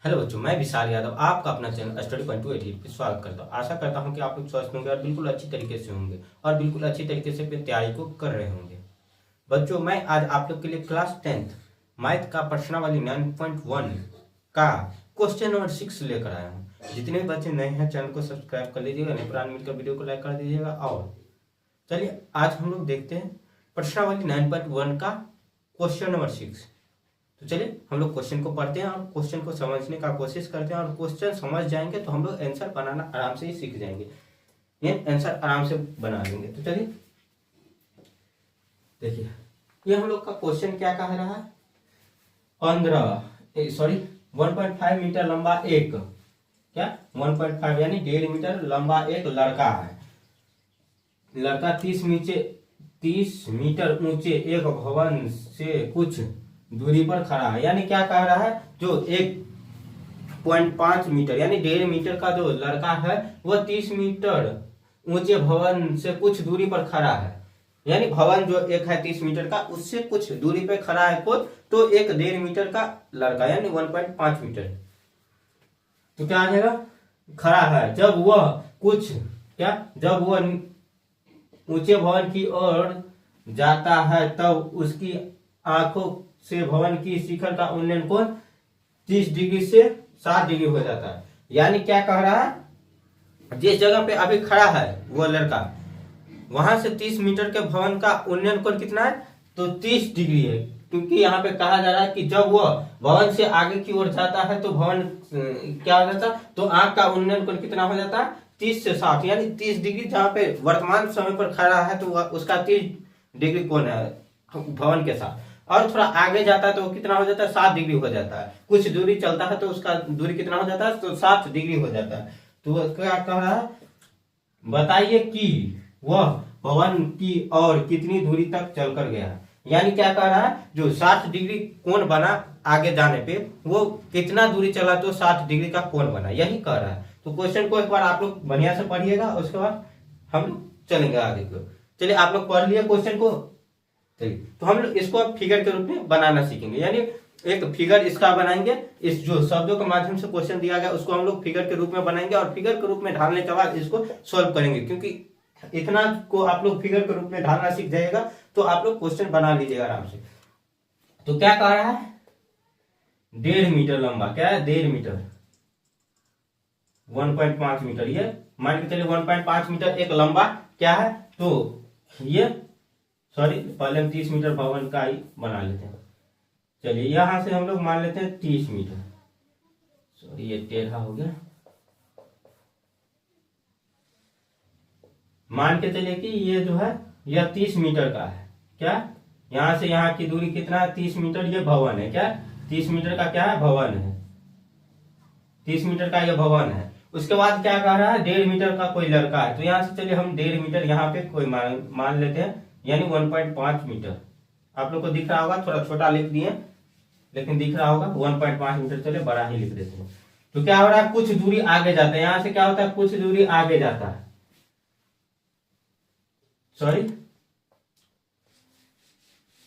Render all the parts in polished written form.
Hello बच्चों, मैं विशाल यादव आपका अपना चैनल स्टडी पॉइंट 288 पे स्वागत करता हूँ। आशा करता हूँ कि आप लोग स्वस्थ होंगे और बिल्कुल अच्छी तरीके से होंगे और बिल्कुल अच्छी तरीके से अपनी तैयारी को कर रहे होंगे। बच्चों, मैं आज आप लोग के लिए क्लास 10th मैथ का प्रश्नावली 9.1 का क्वेश्चन नंबर 6 लेकर आया हूँ। जितने भी बच्चे नए हैं चैनल को सब्सक्राइब कर लीजिएगा, नहीं पुराने मिलकर वीडियो को लाइक कर दीजिएगा। और चलिए आज हम लोग देखते हैं प्रश्नावली 9.1 का क्वेश्चन नंबर 6। तो चलिए हम लोग क्वेश्चन को पढ़ते हैं और क्वेश्चन को समझने का कोशिश करते हैं। और क्वेश्चन समझ जाएंगे तो हम लोग आंसर बनाना आराम से ही सीख जाएंगे, ये आंसर आराम से बना लेंगे। तो चलिए देखिए, ये हम लोग का क्वेश्चन क्या कह रहा है। 1.5 मीटर लंबा एक 1.5 यानी 1.5 मीटर लंबा एक लड़का है। लड़का 30 मीटर ऊंचे एक भवन से कुछ दूरी पर खड़ा है। यानी क्या कह रहा है, जो 1.5 मीटर यानी 1.5 मीटर का जो लड़का है वह 30 मीटर ऊंचे भवन से कुछ दूरी पर खड़ा है। यानी भवन जो एक है 30 मीटर का, उससे कुछ दूरी पर खड़ा है कोई, तो एक 1.5 मीटर का लड़का यानी 1.5 मीटर। तो क्या आ जाएगा, खड़ा है जब वह ऊंचे भवन की ओर जाता है तब उसकी आंखों से भवन की शिखर का उन्नयन कोण 30 डिग्री से 60 डिग्री हो जाता है। यानी क्या कह रहा है, जिस जगह पे अभी खड़ा है वो लड़का, वहां से 30 मीटर के भवन का उन्नयन कोण कितना है, तो 30 डिग्री है। क्योंकि यहाँ पे कहा जा रहा है कि जब वह भवन से आगे की ओर जाता है तो भवन क्या हो जाता है, तो आंख का उन्नयन कोण कितना हो जाता है, 30 से 60 यानी 30 डिग्री। जहाँ पे वर्तमान समय पर खड़ा है तो उसका 30 डिग्री कोण है भवन के साथ। और थोड़ा आगे जाता है तो कितना हो जाता है, 7 डिग्री हो जाता है। कुछ दूरी चलता है तो उसका दूरी कितना हो जाता है, तो 7 डिग्री हो जाता है। तो क्या कह रहा है, बताइए कि वह भवन की ओर कितनी दूरी तक चलकर गया है। यानी क्या कह रहा है, जो 60 डिग्री कोण बना आगे जाने पे वो कितना दूरी चला तो 60 डिग्री का कोण बना, यही कह रहा है। तो क्वेश्चन को एक बार आप लोग बढ़िया से पढ़िएगा, उसके बाद हम लोग चलेंगे आगे को। चलिए आप लोग पढ़ लिए क्वेश्चन को, चलिए तो हम लोग इसको अब फिगर के रूप में बनाना सीखेंगे। यानी एक फिगर इसका बनाएंगे, इस जो शब्दों के माध्यम से क्वेश्चन दिया गया उसको हम लोग फिगर के रूप में बनाएंगे और फिगर के रूप में ढालने के बाद इसको सॉल्व करेंगे। क्योंकि इतना को आप लोग फिगर के रूप में ढालना सीख जाएगा तो आप लोग क्वेश्चन बना लीजिएगा आराम से। तो क्या कह रहा है, 1.5 मीटर लंबा, क्या है 1.5 मीटर, 1.5 मीटर। ये मान के चलिए 1.5 मीटर एक लंबा क्या है, तो ये पहले हम 30 मीटर भवन का ही बना लेते हैं। चलिए यहां से हम लोग मान लेते हैं 30 मीटर। ये टेढ़ा हो गया। मान के चलिए कि ये जो है यह 30 मीटर का है। क्या, यहां से यहां की दूरी कितना है, 30 मीटर। ये भवन है, क्या 30 मीटर का क्या है, भवन है। 30 मीटर का यह भवन है। उसके बाद क्या कह रहा है, 1.5 मीटर का कोई लड़का है। तो यहां से चलिए हम 1.5 मीटर यहाँ पे कोई मान लेते हैं, यानी 1.5 मीटर। आप लोग को दिख रहा होगा, थोड़ा छोटा लिख दिए लेकिन दिख रहा होगा 1.5 मीटर। चलिए बड़ा ही लिख देते हैं। तो क्या हो रहा है, कुछ दूरी आगे जाता है। यहां से क्या होता है, कुछ दूरी आगे जाता है।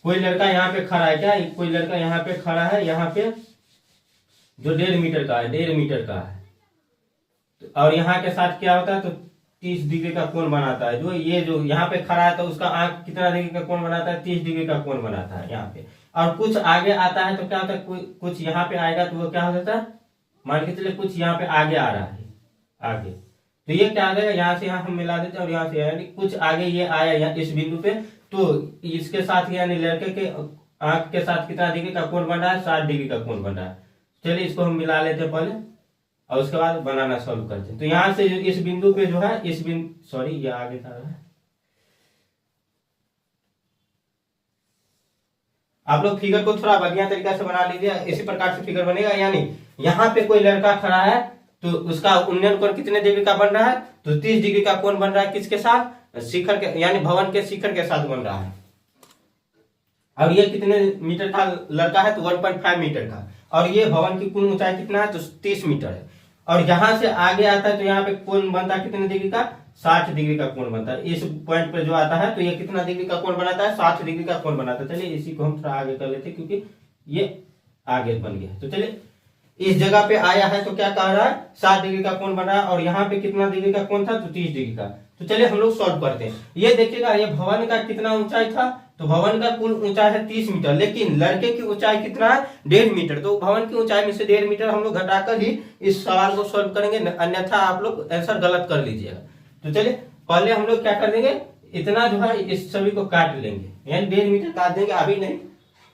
कोई लड़का यहाँ पे खड़ा है, क्या कोई लड़का यहाँ पे खड़ा है, यहाँ पे जो 1.5 मीटर का है, 1.5 मीटर का है। और यहाँ के साथ क्या होता है, तो 30 डिग्री का कोण बनाता है। जो यहाँ पे खड़ा है तो उसका आंख कितना डिग्री का कोण बनाता है, 30 डिग्री का कोण बनाता है यहाँ पे। और कुछ आगे आता है तो क्या होता है, कुछ यहाँ पे आएगा तो वो क्या हो जाता है, मान के चलिए कुछ यहाँ पे आगे आ रहा है आगे, तो ये क्या आ जाएगा, यहाँ से यहाँ हम मिला देते हैं और यहाँ से यानी कुछ आगे ये आया यहाँ इस बिंदु पे, तो इसके साथ यानी लड़के के आंख के साथ कितना डिग्री का कोण बन रहा है, 60 डिग्री का कोण बन रहा है। चलिए इसको हम मिला लेते हैं पहले और उसके बाद बनाना सॉल्व करते हैं। तो यहां से इस बिंदु पे जो है, इस बिंदु ये आगे था, आप लोग फिगर को थोड़ा बढ़िया तरीका से बना लीजिए। इसी प्रकार से फिगर बनेगा। यानी यहाँ पे कोई लड़का खड़ा है तो उसका उन्नयन कोण कितने डिग्री का बन रहा है, तो 30 डिग्री का कोण बन रहा है। किसके साथ, शिखर के यानी भवन के शिखर के साथ बन रहा है। और ये कितने मीटर का लड़का है, तो 1.5 मीटर का। और ये भवन की कुल ऊंचाई कितना है, तो 30 मीटर है। और यहां से आगे आता है तो यहाँ पे कोण बनता है कितने डिग्री का, 60 डिग्री का कोण बनता है। इस पॉइंट पे जो आता है तो ये कितना डिग्री का कोण बनाता है, 60 डिग्री का कोण बनाता है। चलिए इसी को हम थोड़ा आगे कर लेते हैं क्योंकि ये आगे बन गया। तो चलिए इस जगह पे आया है तो क्या कह रहा है 60 डिग्री का कोण बन रहा है, और यहाँ पे कितना डिग्री का कोण था तो 30 डिग्री का। तो चलिए हम लोग सॉल्व करते हैं। ये देखिएगा ये भवन का कितना ऊंचाई था, तो भवन का कुल ऊंचाई है 30 मीटर, लेकिन लड़के की ऊंचाई कितना है 1.5 मीटर। तो भवन की ऊंचाई में से 1.5 मीटर हम लोग घटाकर ही इस सवाल को सॉल्व करेंगे, अन्यथा आप लोग आंसर गलत कर लीजिएगा। तो चलिए पहले हम लोग क्या कर देंगे, इतना जो है इस सभी को काट लेंगे, यानी 1.5 मीटर काट देंगे, अभी नहीं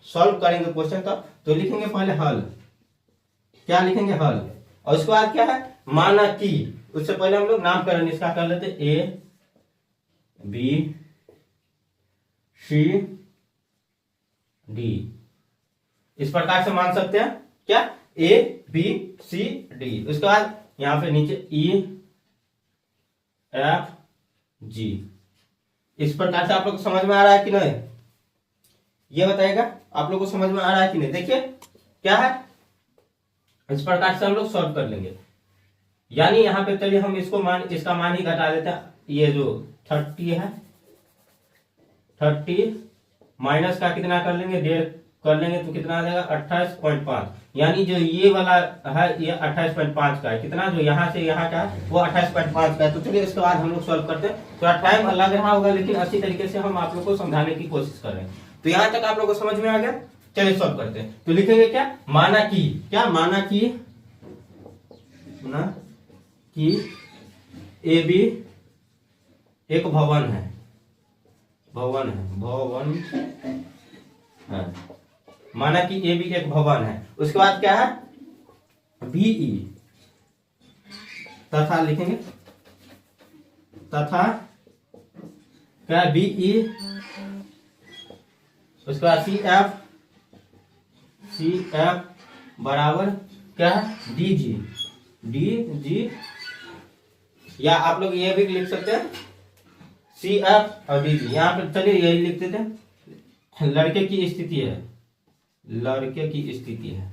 सॉल्व करेंगे क्वेश्चन तब। तो लिखेंगे पहले हल, क्या लिखेंगे हल, और उसके बाद क्या है माना कि, उससे पहले हम लोग नामकरण इसका कर लेते ए बी सी डी, इस प्रकार से मान सकते हैं क्या ए बी सी डी। उसके बाद यहां पे नीचे ई एफ जी। इस प्रकार से आप लोग को समझ में आ रहा है कि नहीं, ये बताएगा आप लोग को समझ में आ रहा है कि नहीं। देखिए क्या है, इस प्रकार से हम लोग सॉल्व कर लेंगे, यानी यहाँ पे चलिए हम इसको इसका मान ही घटा देते हैं। ये जो 30 है, 30 माइनस का कितना कर लेंगे 1.5 कर लेंगे तो कितना आ जाएगा 28.5, यानी जो ये वाला है ये 28.5 का है, कितना जो यहाँ से यहाँ का है वो 28.5 का है। तो चलिए इसके बाद हम लोग सॉल्व करते हैं। थोड़ा टाइम लग रहा होगा, लेकिन अच्छी तरीके से हम आप लोग को समझाने की कोशिश कर रहे हैं। तो यहाँ तक आप लोग को समझ में आ गया, चलिए सॉल्व करते हैं। तो लिखेंगे क्या माना कि, क्या माना कि ना कि ए बी एक भवन है, भवन है, भवन है, माना कि ए बी एक भवन है। उसके बाद क्या है बीई, तथा लिखेंगे तथा क्या बीई, उसके बाद सी एफ बराबर क्या है डी जी, या आप लोग ये भी लिख सकते हैं सी एफ और डी जी। यहाँ पे चलिए यही लिख देते हैं, लड़के की स्थिति है, लड़के की स्थिति है,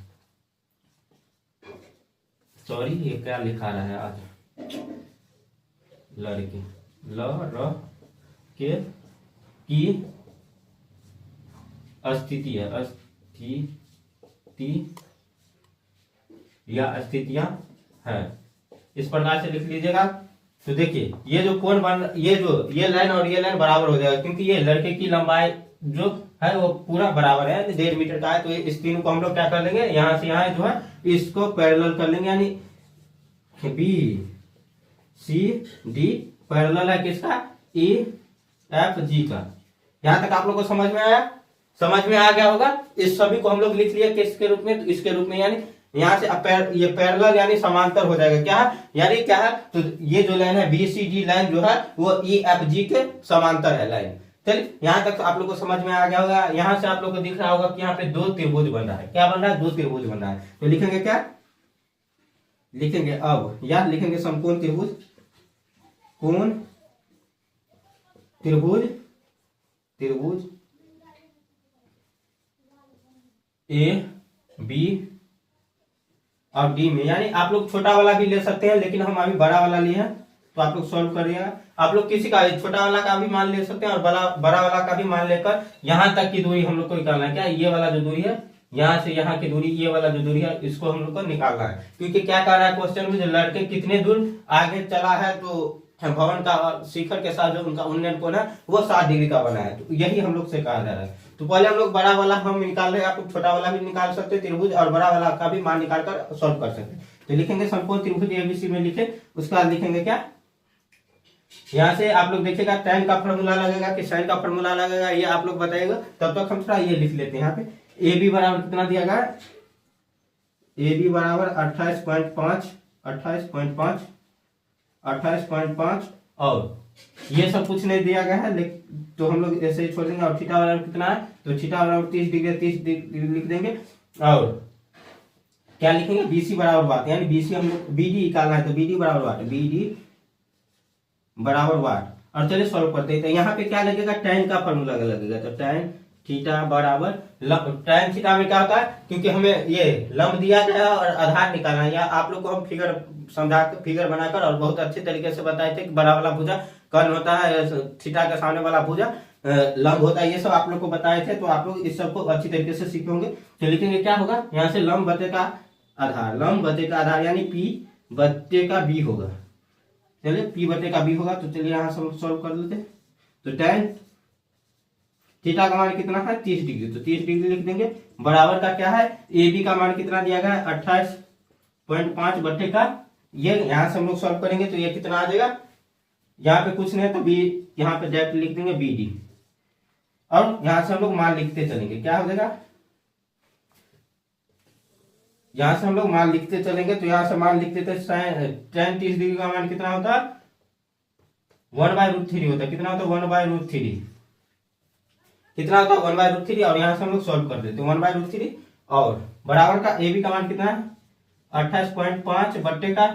सॉरी ये क्या लिखा रहा है आज, लड़के ल के की स्थिति है, स्थिति या स्थितियां है, इस प्रकार से लिख लीजिएगा। तो देखिए ये जो कोण बन, ये लाइन और ये लाइन बराबर हो जाएगा, क्योंकि ये लड़के की लंबाई जो है वो पूरा बराबर है, 1.5 मीटर का है। तो इस तीनों को हम लोग क्या कर लेंगे, यहां से यहां जो है इसको पैरेलल कर लेंगे, यानी बी सी डी पैरेलल है किसका ई एफ जी का। यहां तक आप लोग को समझ में आया, समझ में आ गया होगा। इस सभी को हम लोग लिख लिया किसके रूप में, तो इसके रूप में, यानी यहाँ से ये पैरेलल यानी समांतर हो जाएगा। क्या है यानी क्या है, तो ये जो लाइन है बी सी डी लाइन जो है वो ई एफ जी के समांतर है लाइन। चलिए यहाँ तक आप लोग को समझ में आ गया होगा। यहाँ से आप लोग को दिख रहा होगा कि यहाँ पे 2 त्रिभुज बन रहा है, क्या बन रहा है 2 त्रिभुज बन रहा है। तो लिखेंगे क्या, लिखेंगे अब या लिखेंगे समकोण त्रिभुज, कोण त्रिभुज, त्रिभुज ए बी और डी में, यानी आप लोग छोटा वाला भी ले सकते हैं, लेकिन हम अभी बड़ा वाला लिए हैं तो आप लोग सॉल्व करिएगा। आप लोग किसी का छोटा वाला का भी मान ले सकते हैं और बड़ा वाला का भी मान लेकर यहां तक की दूरी हम लोग को निकालना है। क्या ये वाला जो दूरी है यहां से यहां की दूरी, ये वाला जो दूरी है इसको हम लोग को निकालना है, क्योंकि क्या कह रहा है क्वेश्चन में, जो लड़के कितने दूर आगे चला है तो भवन का शिखर के साथ जो उनका उन्नयन कोण है वो 60 डिग्री का बना है। तो यही हम लोग से कहा जा रहा है। तो पहले हम लोग बड़ा वाला हम निकाल रहे हैं, आप लोग छोटा वाला भी निकाल सकते हैं त्रिभुज, और बड़ा वाला का भी मान निकाल कर सॉल्व कर सकते हैं। तो लिखेंगे समकोण त्रिभुज एबीसी में लिखे, उसके बाद लिखेंगे क्या, यहाँ से आप लोग देखिएगा tan का फॉर्मूला लगेगा कि sin का फॉर्मूला लगेगा, ये आप लोग बताइएगा। तब तक हम थोड़ा ये लिख लेते हैं। यहाँ पे ए बी बराबर कितना दिया गया, ए बी बराबर 28.5 और ये सब कुछ नहीं दिया गया है, तो हम लोग ऐसे ही छोड़ देंगे। और थीटा बराबर कितना है, तो थीटा बराबर 30 डिग्री लिख देंगे। और क्या लिखेंगे, बीसी बराबर वाट, यानी बीसी हम लोग बीडी निकालना है, तो बीडी बराबर वाट, बीडी बराबर वाट। और चलिए सॉल्व करते हैं। तो यहाँ पे क्या लगेगा, tan का फॉर्मूला लगेगा, तो tan थीटा बराबर tan थीटा में क्या होता है, क्योंकि हमें ये लंब दिया गया और आधार निकालना है, या आप लोग को हम फिगर बनाकर और बहुत अच्छे तरीके से बताए थे कि बड़ा वाला भुजा कर्ण होता है, थीटा के सामने वाला भुजा लंब होता है, ये सब आप लोग को बताए थे। तो आप लोग इस सब को अच्छी तरीके से सीखेंगे। तो लिखेंगे क्या होगा, यहाँ से लंब बटेगा आधार, लंब बटे का आधार यानी P बटे का B होगा। चलिए P बटे का B होगा, तो चलिए यहाँ सॉल्व कर लेते हैं। तो tan थीटा का मान कितना है 30 डिग्री, तो 30 डिग्री लिख देंगे। बराबर का क्या है AB का मान कितना दिया गया है 28.5 बटे का, ये यहाँ से हम लोग सॉल्व करेंगे तो ये कितना आ जाएगा, यहाँ पे कुछ नहीं है तो B यहाँ पे डायरेक्ट लिख देंगे BD, और यहाँ से हम लोग मान लिखते चलेंगे। क्या हो जाएगा, यहां से हम लोग मान लिखते चलेंगे, तो यहां से मान लिखते थे tan 30 डिग्री का मान कितना होता है 1/√3 होता है। कितना होता है 1/√3, कितना होता है 1/√3, और यहां से हम लोग सॉल्व कर देते हैं 1/√3, और बराबर का AB का मान कितना है 28.5 बट्टे का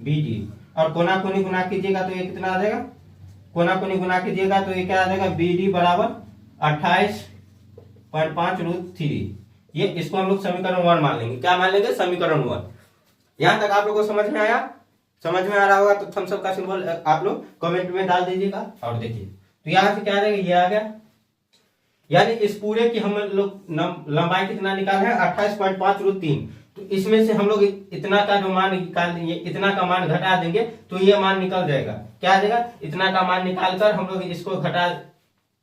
BD, और कोना कोनी गुना कीजिएगा तो ये कितना आ जाएगा, कोना कोनी गुना कीजिएगा तो ये क्या आ जाएगा BD बराबर 28.5√3। ये इसको हम लोग समीकरण 1 मान लेंगे। क्या मान लेंगे, समीकरण 1। यहां तक आप लोगों को समझ में आया, समझ में आ रहा होगा तो थम्स अप का सिंबल आप लोग कमेंट में डाल दीजिएगा। और देखिए तो यहां से क्या आ जाएगा, ये आ गया, यानी इस पूरे की हम लोग लंबाई कितना निकाल रहे हैं 28.5√3, तो इसमें से हम लोग इतना का जो मान निकाल देंगे, इतना का मान घटा देंगे तो ये मान निकल जाएगा। क्या आ जाएगा, इतना का मान निकाल कर हम लोग इसको घटा,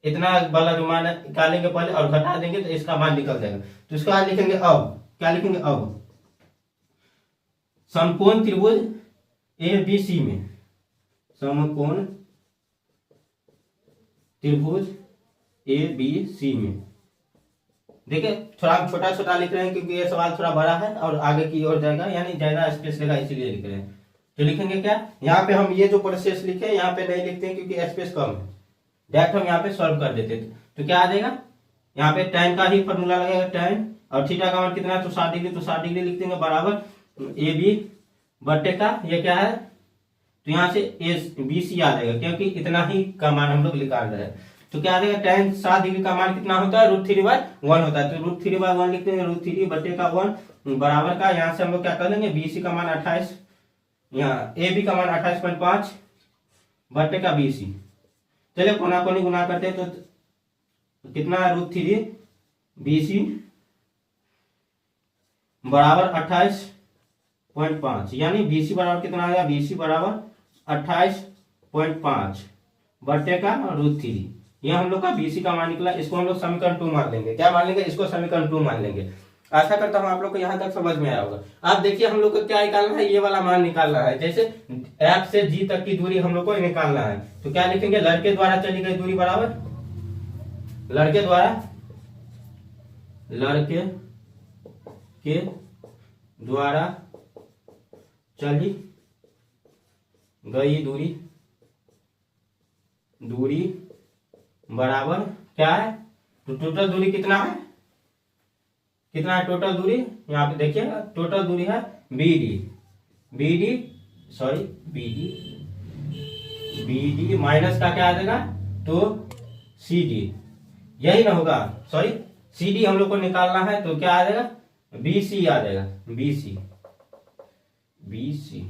इतना वाला जो मान निकालेंगे पहले और घटा देंगे तो इसका मान निकल जाएगा। तो इसको आज लिखेंगे, अब क्या लिखेंगे, अब समकोण त्रिभुज ABC में, समकोण त्रिभुज ABC में, देखिए थोड़ा हम छोटा छोटा लिख रहे हैं क्योंकि ये सवाल थोड़ा बड़ा है और आगे की ओर जाएगा, यानी ज्यादा स्पेस लेगा इसीलिए लिख रहे हैं। तो लिखेंगे क्या, यहाँ पे हम ये जो प्रोसेस लिखे यहाँ पे नहीं लिखते हैं क्योंकि स्पेस कम है, डायरेक्ट हम यहाँ पे सॉल्व कर देते थे। तो क्या आ जाएगा, यहाँ पे tan का ही फॉर्मूला लगेगा tan, और थीटा का मान कितना है तो 60 डिग्री, तो 60 डिग्री लिख देंगे बराबर AB बट्टे का ये क्या है, तो यहाँ से BC आ जाएगा क्योंकि इतना ही का मान हम लोग निकाल रहे हैं। तो क्या आ जाएगा, tan 60 डिग्री का मान कितना होता है √3/1 होता है, तो √3/1 लिख देंगे, √3 बट्टे का 1 बराबर का, यहाँ से हम लोग क्या कर लेंगे BC का मान 28, यहाँ AB का मान 28.5 बट्टे का BC। चलिए कोना कोनी गुना करते हैं तो कितना है √3 BC बराबर 28.5, यानी BC बराबर कितना आया, BC बराबर 28.5 बट्टे का √3, यह हम लोग का BC का मान निकला। इसको हम लोग समीकरण 2 मान लेंगे। क्या मान लेंगे, इसको समीकरण 2 मान लेंगे। आशा करता हूं आप लोग को यहाँ तक समझ में आया होगा। आप देखिए हम लोग को क्या निकालना है, ये वाला मान निकालना है, जैसे F से G तक की दूरी हम लोग को निकालना है। तो क्या लिखेंगे, लड़के द्वारा चली गई दूरी बराबर, लड़के द्वारा चली गई दूरी बराबर क्या है, तो टोटल दूरी कितना है, कितना है टोटल दूरी, यहाँ पे देखिएगा टोटल दूरी है BD माइनस का क्या आ जाएगा, तो CD, यही ना होगा, सॉरी CD हम लोग को निकालना है, तो क्या आ जाएगा BC आ जाएगा, BC,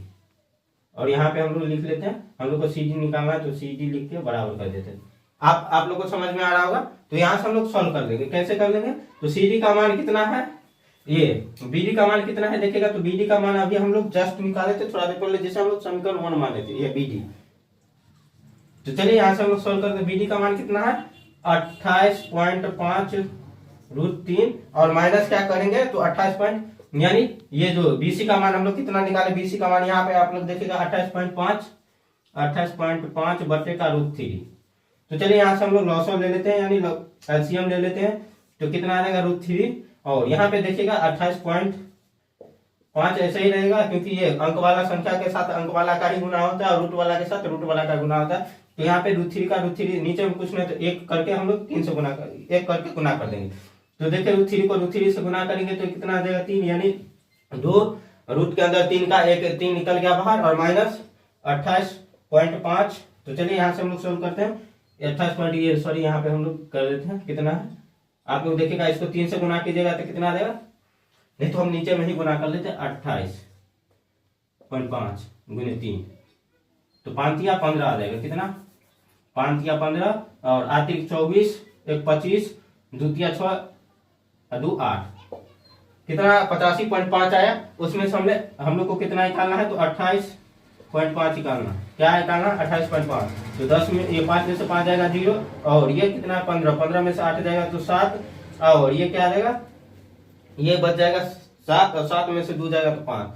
और यहाँ पे हम लोग लिख लेते हैं, हम लोग को CD निकालना है तो CD लिख के बराबर कर देते हैं। आप लोग को समझ में आ रहा होगा। तो यहाँ से हम लोग सॉल्व कर लेंगे। कैसे कर लेंगे, तो CD का मान कितना है, ये BD का मान कितना है देखिएगा, तो BD का मान अभी हम लोग जस्ट निकाले थे थोड़ा देर पहले, जैसे हम लोग समीकरण 1 मान लेते, ये BD। तो चलिए यहाँ से हम लोग सॉल्व करते, BD का मान कितना है 28.5√3, और माइनस क्या करेंगे तो 28 यानी ये जो BC का मान हम लोग कितना निकाले, BC का मान यहाँ पे आप लोग देखिएगा 28.5 बट्टे का √3। तो चलिए यहाँ से हम लोग लॉसऑफ ले लेते हैं, यानी एलसीएम ले लेते हैं, तो कितना आ जाएगा √3, और यहाँ पे देखिएगा 28.5 ऐसे ही रहेगा क्योंकि ये अंक वाला संख्या के साथ अंक वाला का ही गुना होता है और रूट वाला के साथ रूट वाला का गुना होता है। तो यहाँ पे √3 का √3 नीचे में कुछ नहीं तो एक करके हम लोग 3 से गुना कर, एक करके गुना कर देंगे। तो देखिए √3 को √3 से गुना करेंगे तो कितना आ जाएगा 3, यानी 2 रूट के अंदर 3 का एक 3 निकल गया बाहर, और माइनस 28.5। तो चलिए यहाँ से हम लोग सोल्व करते हैं, 28 सॉरी यहाँ पे हम लोग कर लेते हैं, कितना है आप लोग देखिएगा, इसको 3 से गुना कीजिएगा तो कितना आ जाएगा, नहीं तो हम नीचे में ही गुना कर लेते हैं 28.5 गुने 3, तो 5 या 15 आ जाएगा, कितना 5 या 15, और आतिक 24, 1 25, 2 6 2 8, कितना 85.5 आया, उसमें से हम लोग को कितना निकालना है, तो 28.5 निकालना। क्या निकालना, 28.5। तो 10 में ये 5 में से 5 जाएगा 0, और ये कितना 15 में से 8 जाएगा तो 7, और ये क्या आ जाएगा, ये बच जाएगा 7, और 7 में से 2 जाएगा तो 5,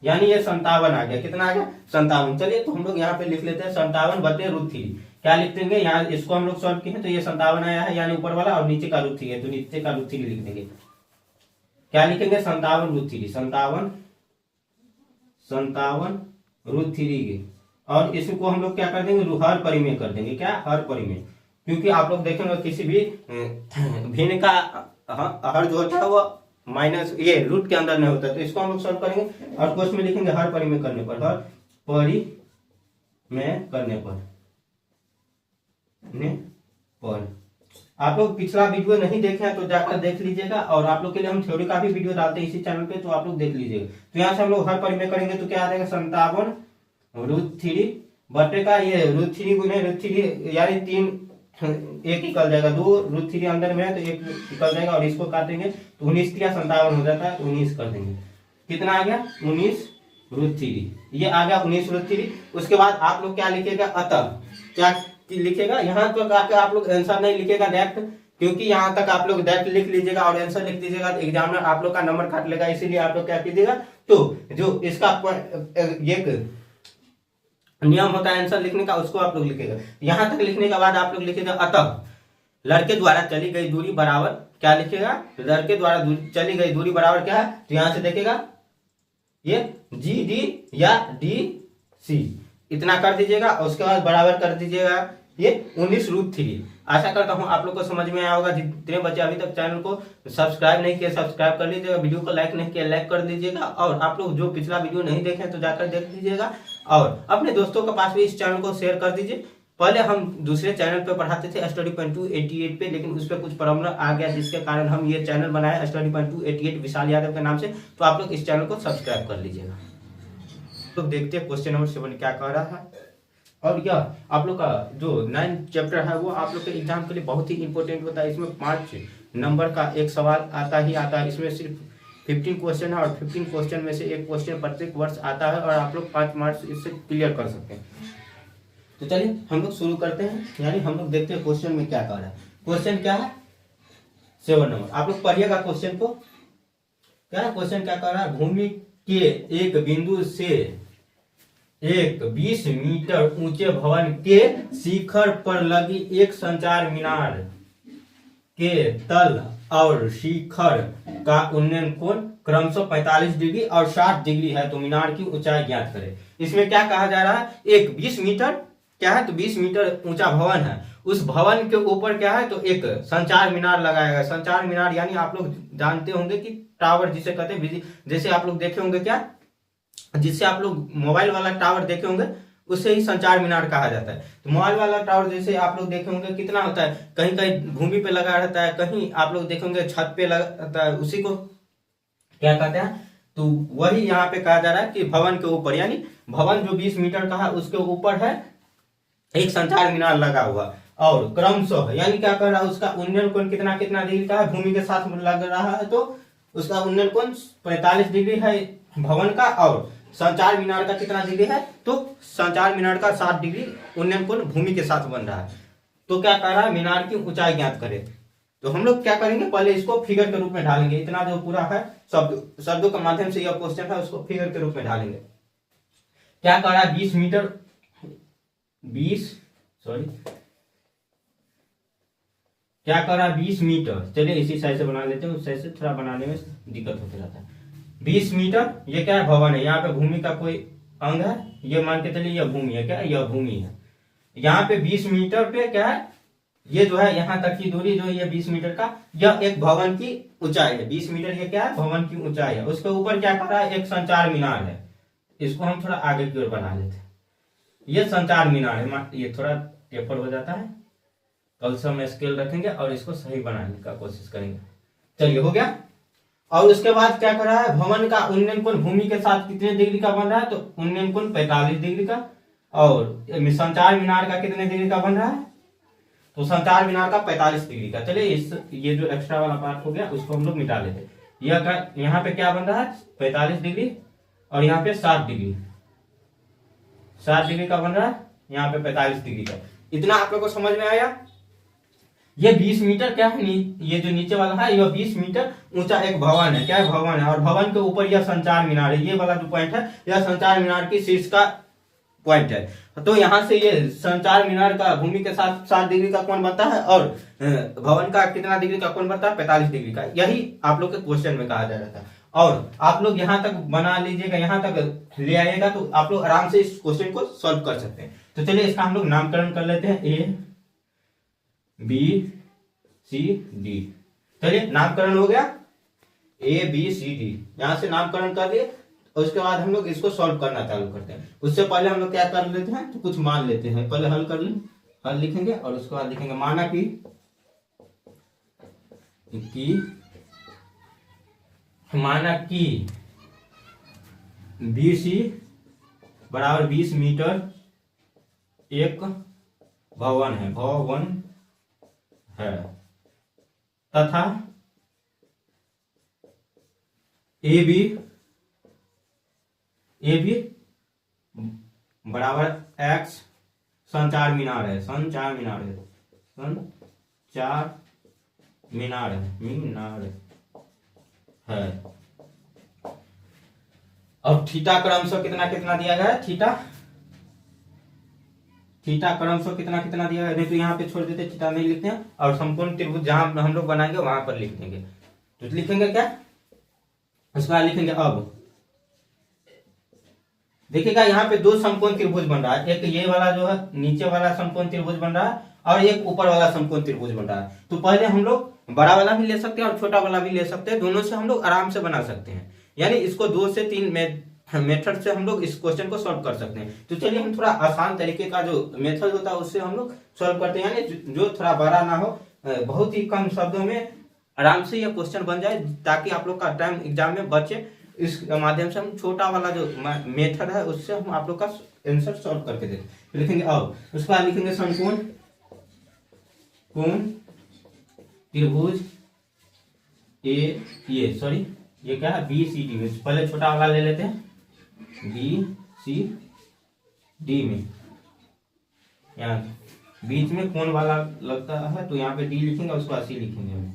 यानी ये 57 आ गया। कितना आ गया, 57। चलिए तो हम लोग यहाँ पे लिख लेते हैं 57/√3। क्या लिख देंगे, यहाँ इसको हम लोग सॉल्व किए हैं तो ये 57 आया है, यानी ऊपर वाला, और नीचे का √3 है तो नीचे का √3 लिख देंगे। क्या लिखेंगे, 57/√3, 57/√3। और इसको हम लोग क्या कर देंगे, हर परिमेय कर देंगे। क्या, हर परिमेय, क्योंकि आप लोग देखेंगे किसी भी भिन्न का हर जो होता है वो माइनस ये रूट के अंदर नहीं होता, तो इसको हम लोग सॉल्व करेंगे और क्वेश्चन में लिखेंगे हर परिमेय करने पर, हर परिमेय करने पर। आप लोग पिछला वीडियो नहीं देखे हैं तो जाकर देख लीजिएगा, और आप लोग के लिए हम थ्योरी का भी वीडियो डालते हैं इसी चैनल पे, तो आप लोग देख लीजिएगा। तो यहाँ से हम लोग हर परिमेय करेंगे तो क्या आ जाएगा, 57/√3 बटे का ये √3 गुने √3, यानी 3 एक निकल जाएगा, 2 √3 अंदर में है तो 1 निकल जाएगा, और इसको काटेंगे तो 19 किया 57 हो जाता है, तो 19 कर देंगे। कितना आ गया, 19/√3, ये आ गया 19/√3। उसके बाद आप लोग क्या लिखेगा, अतः क्या लिखेगा, यहाँ तो आप लोग आंसर नहीं लिखेगा डायरेक्ट, क्योंकि यहाँ तक आप लोग डायरेक्ट लिख लीजिएगा और आंसर लिख दीजिएगा तो एग्जामिनर आप लोग का नंबर काट लेगा, इसीलिए आप लोग क्या कीजिएगा, तो जो इसका एक नियम होता है आंसर लिखने का, उसको आप लोग लिखेगा। यहाँ तक लिखने के बाद आप लोग लिखेगा, अतः लड़के द्वारा चली गई दूरी बराबर, क्या लिखेगा, लड़के द्वारा चली गई दूरी बराबर क्या है, तो यहाँ से देखेगा ये GD या DC, इतना कर दीजिएगा, और उसके बाद बराबर कर दीजिएगा ये 19/√3। आशा करता हूं आप लोग को समझ में आया होगा। जितने बच्चे अभी तक चैनल को सब्सक्राइब नहीं किया सब्सक्राइब कर लीजिएगा, वीडियो को लाइक नहीं किया लाइक कर दीजिएगा, और आप लोग जो पिछला वीडियो नहीं देखे तो जाकर देख लीजिएगा, और अपने दोस्तों के पास भी इस चैनल को शेयर कर दीजिए। पहले हम दूसरे चैनल पे पढ़ाते थे StudyPoint288 पे, लेकिन उस पर कुछ प्रॉब्लम आ गया जिसके कारण हम ये चैनल बनाए StudyPoint288 विशाल यादव के नाम से, तो आप लोग इस चैनल को सब्सक्राइब कर लीजिएगा। तो देखते हैं क्वेश्चन नंबर 7 क्या कह रहा है। और क्या आप लोग का जो 9 चैप्टर है वो आप लोग के एग्जाम के लिए बहुत ही इंपॉर्टेंट होता है। इसमें 5 नंबर का एक सवाल आता है। इसमें सिर्फ 15 क्वेश्चन है, और 15 क्वेश्चन में से एक क्वेश्चन प्रत्येक वर्ष आता है, और आप लोग 5 मार्क्स इससे क्लियर कर सकते हैं। तो चलिए हम लोग शुरू करते हैं, यानी हम लोग देखते हैं क्वेश्चन में क्या कह रहा है। क्वेश्चन क्या है, 7 नंबर, आप लोग पढ़िएगा क्वेश्चन को। क्या क्वेश्चन क्या कह रहा है, भूमि के एक बिंदु से एक 20 मीटर ऊंचे भवन के शिखर पर लगी एक संचार मीनार के तल और शिखर का उन्नयन कोण क्रमशः 45 डिग्री और 60 डिग्री है, तो मीनार की ऊंचाई ज्ञात करें। इसमें क्या कहा जा रहा है, एक 20 मीटर क्या है, तो 20 मीटर ऊंचा भवन है, उस भवन के ऊपर क्या है, तो एक संचार मीनार लगाया गया। संचार मीनार यानी आप लोग जानते होंगे कि टावर जिसे कहते हैं, जैसे आप लोग देखे होंगे क्या, जिससे आप लोग मोबाइल वाला टावर देखे होंगे उसे ही संचार मीनार कहा जाता है। तो मोबाइल वाला टावर जैसे आप लोग देखे होंगे कितना होता है, कहीं कहीं भूमि पे लगा रहता है, कहीं आप लोग देखेंगे छत पे लगा रहता है, उसी को क्या कहते हैं। तो वही यहाँ पे कहा जा रहा है कि भवन के ऊपर, यानी भवन जो 20 मीटर का है उसके ऊपर है एक संचार मीनार लगा हुआ, और क्रमशः यानी क्या कर रहा है, उसका उन्नयन कोण कितना कितना डिग्री का है, भूमि के साथ लग रहा है तो उसका उन्नयन कोण 45 डिग्री है भवन का, और संचार मीनार का कितना डिग्री है, तो संचार मीनार का 60 डिग्री उन्नयन कोण भूमि के साथ बन रहा है। तो क्या कर रहा है, मीनार की ऊंचाई ज्ञात करें। तो हम लोग क्या करेंगे, पहले इसको फिगर के रूप में ढालेंगे। इतना जो पूरा है शब्दों के माध्यम से यह क्वेश्चन है उसको फिगर के रूप में ढालेंगे। क्या कर रहा है, 20 मीटर 20 क्या कर रहा है 20 मीटर। चलिए इसी साइज से बना लेते हैं, उस साइज से थोड़ा बनाने में दिक्कत होती रहता है। 20 मीटर ये क्या है, भवन है, यहाँ पे भूमि का कोई अंग है, ये मान के चलिए यह भूमि है, क्या यह भूमि है। यहाँ पे 20 मीटर पे क्या है, ये जो है यहाँ तक की दूरी जो ये 20 मीटर का, यह एक भवन की ऊंचाई है। 20 मीटर ये क्या है, भवन की ऊंचाई है। उसके ऊपर क्या कर रहा है, एक संचार मीनार है। इसको हम थोड़ा आगे की ओर बना लेते हैं। ये संचार मीनार है, ये थोड़ा टेपर हो जाता है, कल से हम स्केल रखेंगे और इसको सही बनाने का कोशिश करेंगे। चलिए हो गया। और उसके बाद क्या कर रहा है, भवन का उन्नयन कोण भूमि के साथ कितने डिग्री का बन रहा है, तो उन्नयन कोण 45 डिग्री का, और संचार मीनार का कितने डिग्री का बन रहा है, तो संचार मीनार का 45 डिग्री का। चलिए ये जो एक्स्ट्रा वाला पार्ट हो गया उसको हम लोग मिटा लेते हैं। यहाँ पे क्या बन रहा है 45 डिग्री और यहाँ पे 60 डिग्री, 60 डिग्री का बन रहा है, यहाँ पे 45 डिग्री का। इतना आप लोग को समझ में आया। ये 20 मीटर क्या है, ये जो नीचे वाला है ये 20 मीटर ऊंचा एक भवन है। क्या है, भवन है। और भवन के ऊपर यह संचार मीनार है। ये वाला जो पॉइंट है यह संचार मीनार की शीर्ष का पॉइंट है। तो यहाँ से ये संचार मीनार का भूमि के साथ 60 डिग्री का कोण बनता है और भवन का कितना डिग्री का कोण बनता है 45 डिग्री का। यही आप लोग के क्वेश्चन में कहा जा रहा था। और आप लोग यहाँ तक बना लीजिएगा, यहाँ तक ले आइएगा तो आप लोग आराम से इस क्वेश्चन को सॉल्व कर सकते हैं। तो चलिए इसका हम लोग नामकरण कर लेते हैं, A B C D। चलिए नामकरण हो गया A B C D, यहां से नामकरण कर लिए। उसके बाद हम लोग इसको सॉल्व करना चालू करते हैं। उससे पहले हम लोग क्या कर लेते हैं, तो कुछ मान लेते हैं। पहले हल कर लें, हल लिखेंगे और उसके बाद लिखेंगे माना कि BC बराबर 20 मीटर एक भवन है तथा AB बराबर X संचार मीनार है, अब थीटा क्रमशः कितना कितना दिया गया है, थीटा क्रमशः कितना कितना दिया गया है, तो यहाँ पे छोड़ देते, थीटा नहीं लिखते हैं और समकोण त्रिभुज जहां हम लोग बनाएंगे वहां पर लिख देंगे। तो लिखेंगे क्या, उसके बाद लिखेंगे अब देखिएगा यहाँ पे दो समकोण त्रिभुज बन रहा है। एक ये वाला जो है नीचे वाला समकोण त्रिभुज बन रहा है और एक ऊपर वाला समकोण त्रिभुज बन रहा है। तो पहले हम लोग बड़ा वाला भी ले सकते हैं और छोटा वाला भी ले सकते हैं, दोनों से हम लोग आराम से बना सकते हैं। यानी इसको 2 से 3 मेथड से हम लोग इस क्वेश्चन को सॉल्व कर सकते हैं। तो चलिए हम थोड़ा आसान तरीके का जो मेथड होता है उससे हम लोग सॉल्व करते हैं, यानी जो थोड़ा बड़ा ना हो, बहुत ही कम शब्दों में आराम से यह क्वेश्चन बन जाए, ताकि आप लोग का टाइम एग्जाम में बचे। इस माध्यम से हम छोटा वाला जो मेथड है उससे हम आप लोग का आंसर सॉल्व करके देते लिखेंगे। अब उसके बाद लिखेंगे समकोण त्रिभुज ये क्या है BCD में। पहले छोटा वाला ले लेते हैं, BCD में यहाँ बीच में कोण वाला लगता है तो यहाँ पे D लिखेंगे और उसके बाद C लिखेंगे हम,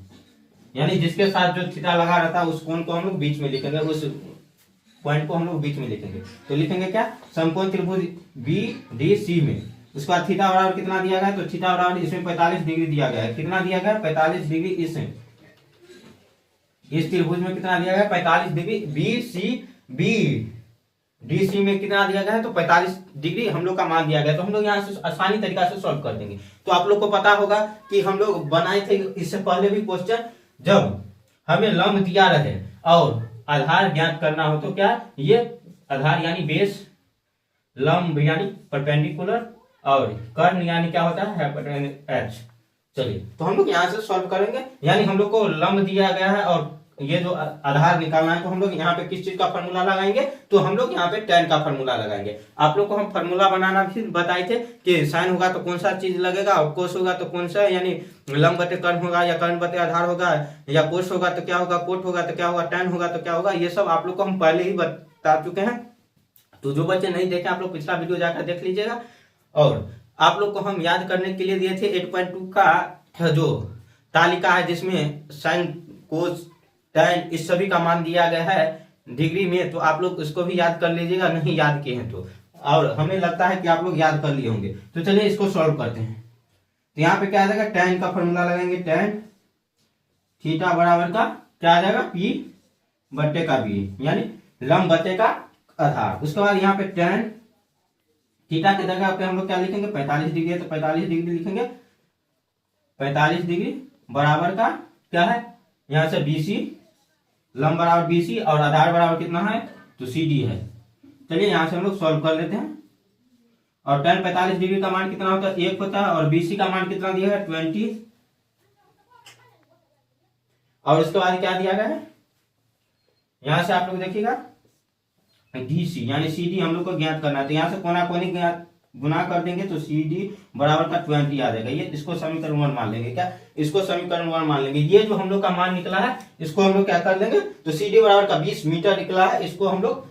यानी जिसके साथ जो थीटा लगा रहता है उस कोण को हम लोग बीच में लिखेंगे, उस पॉइंट को हम लोग बीच में लिखेंगे। तो लिखेंगे क्या, समकोण त्रिभुज BDC में। उसके बाद थीटा बराबर कितना दिया गया है, तो थीटा बराबर इसमें 45 डिग्री दिया गया है। कितना दिया गया है 45 डिग्री, इसमें इस त्रिभुज में कितना दिया गया है 45 डिग्री। BDC में कितना दिया गया है, तो 45 डिग्री हम लोग का मान दिया गया। तो हम लोग यहाँ से आसानी तरीका से सॉल्व कर देंगे। तो आप लोग को पता होगा कि हम लोग बनाए थे इससे पहले भी क्वेश्चन, जब हमें लंब दिया रहे और आधार ज्ञात करना हो तो क्या, ये आधार यानी बेस, लंब यानी परपेंडिकुलर और कर्ण यानी क्या होता है H। चलिए तो हम लोग यहाँ से सॉल्व करेंगे, यानी हम लोग को लंब दिया गया है और ये जो आधार निकालना है, तो हम लोग यहाँ पे किस चीज का फार्मूला लगाएंगे, तो हम लोग यहाँ पे tan का फार्मूला लगाएंगे। आप लोग को हम फार्मूला बनाना भी बताए थे कि साइन होगा तो कौन सा चीज लगेगा और कोस होगा तो कौन सा, यानी लंब बटे कर्ण होगा या कर्ण बटे आधार होगा या कोस होगा तो क्या होगा, कोट होगा तो क्या होगा, tan होगा तो क्या होगा। ये सब आप लोग को हम पहले ही बता चुके हैं। तो जो बच्चे नहीं देखे आप लोग पिछला वीडियो जाकर देख लीजिएगा। और आप लोग को हम याद करने के लिए दिए थे 8.2 का जो तालिका है जिसमें साइन कोस tan इस सभी का मान दिया गया है डिग्री में। तो आप लोग इसको भी याद कर लीजिएगा, नहीं याद किए हैं तो, और हमें लगता है कि आप लोग याद कर लिए होंगे। तो चलिए इसको सॉल्व करते हैं। तो यहाँ पे क्या आ जाएगा, tan का फॉर्मूला लगाएंगे, tan थीटा बराबर का क्या आ जाएगा P बट्टे का B, यानी लंब बट्टे का आधार। उसके बाद यहाँ पे tan थीटा की जगह पे हम लोग क्या लिखेंगे 45 डिग्री है तो 45 डिग्री लिखेंगे। 45 डिग्री बराबर का क्या है, यहाँ से BC, लंब बराबर BC और आधार बराबर कितना है, तो CD है। चलिए यहाँ से हम लोग सॉल्व कर लेते हैं। और tan 45 डिग्री का मान कितना होता है 1 होता है और BC का मान कितना दिया है 20। और उसके बाद क्या दिया गया है, यहां से आप लोग देखिएगा DC यानी CD हम लोग को ज्ञात करना है। तो यहाँ से कोना कोनी ज्ञात गुना कर देंगे तो सी डी बराबर का 20 आ जाएगा। ये इसको समीकरण 1 मान लेंगे। क्या इसको समीकरण 1 मान लेंगे। ये जो हम लोग का मान निकला है इसको हम लोग क्या कर देंगे, तो सी डी बराबर का 20 मीटर निकला है, इसको हम लोग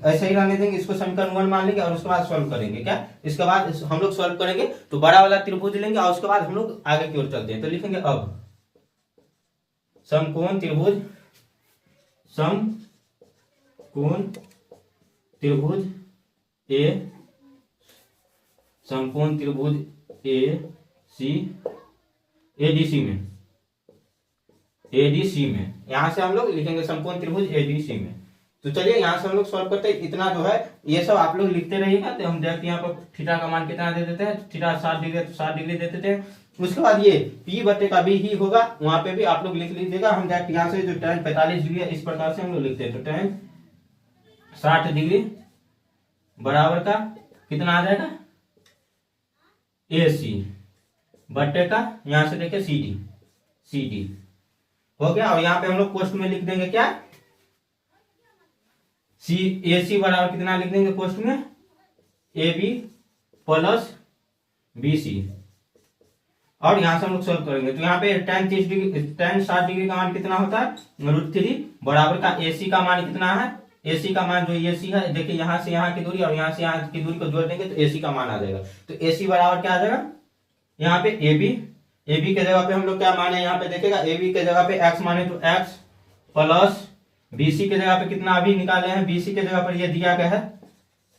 ऐसे ही रहने देंगे, इसको समीकरण 1 मान लेंगे और उसके बाद सॉल्व करेंगे। क्या इसके बाद हम लोग सॉल्व करेंगे तो बड़ा वाला त्रिभुज लेंगे और उसके बाद हम लोग आगे की ओर चलते हैं। तो लिखेंगे अब समकोण त्रिभुज, समकोण त्रिभुज ए, समकोण त्रिभुज ए सी, एडीसी में, एडीसी में यहां से हम लोग लिखेंगे समकोण त्रिभुज एडीसी में। तो चलिए यहां से हम लोग सॉल्व करते हैं। इतना जो है ये सब आप लोग लिखते रहिएगा। तो हम देखते हैं यहाँ पर थीटा का मान कितना दे देते हैं, थीटा 60 डिग्री तो 60 डिग्री दे देते हैं। उसके बाद ये P बटे का भी ही होगा, वहां पे भी आप लोग लिख लीजिएगा। हम देखते यहाँ से जो tan 45 डिग्री है इस प्रकार से हम लोग लिखते हैं। तो tan 60 डिग्री बराबर का कितना आ जाएगा, AC बटे का यहां से देखिए CD हो गया। और यहाँ पे हम लोग पोस्ट में लिख देंगे क्या, AC बराबर कितना लिख देंगे पोस्ट में, AB प्लस BC। और यहां से हम लोग सोल्व करेंगे तो यहाँ पे tan 60 डिग्री का मान कितना होता है, √3 बराबर का AC का मान कितना है, AC का मान जो AC है देखिए यहाँ से यहाँ की दूरी और यहाँ से यहाँ की दूरी को जोड़ देंगे तो AC का मान आ जाएगा। तो AC बराबर क्या आ जाएगा, यहाँ पे AB के जगह पे हम लोग क्या माने, यहाँ पे देखेगा AB के जगह पे x माने तो x प्लस BC के जगह पे कितना अभी निकाले हैं, BC के जगह पर ये दिया गया है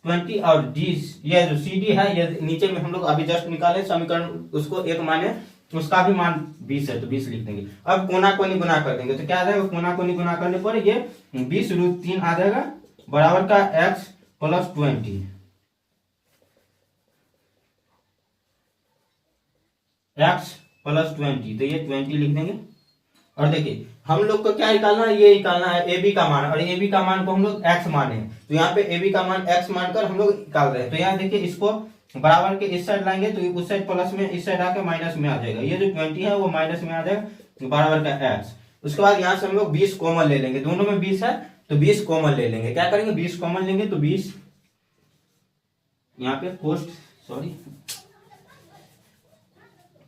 20 और D ये जो CD है ये नीचे में हम लोग अभी जस्ट निकाले समीकरण, उसको एक माने उसका भी मान 20 है तो 20 लिख देंगे। अब कोना कोनी गुना कर देंगे तो क्या आ जाएगा, कोना कोनी गुना करने पर ये 20√3 आ जाएगा बराबर का x प्लस 20, x प्लस 20 तो ये 20 लिख देंगे। और देखिए हम लोग को क्या निकालना है, ये निकालना है AB का मान, और AB का मान को हम लोग x माने तो यहाँ पे AB का मान x मानकर हम लोग निकाल रहे हैं। तो यहाँ देखिए इसको बराबर के इस साइड लाएंगे तो उस साइड प्लस में, इस साइड आके माइनस में आ जाएगा। ये जो 20 है वो माइनस में आ जाएगा बराबर का x। उसके बाद यहाँ से हम लोग 20 कॉमन ले लेंगे, दोनों में 20 है तो 20 कॉमन ले लेंगे। क्या करेंगे 20 कॉमन लेंगे तो 20 यहाँ पे पोस्ट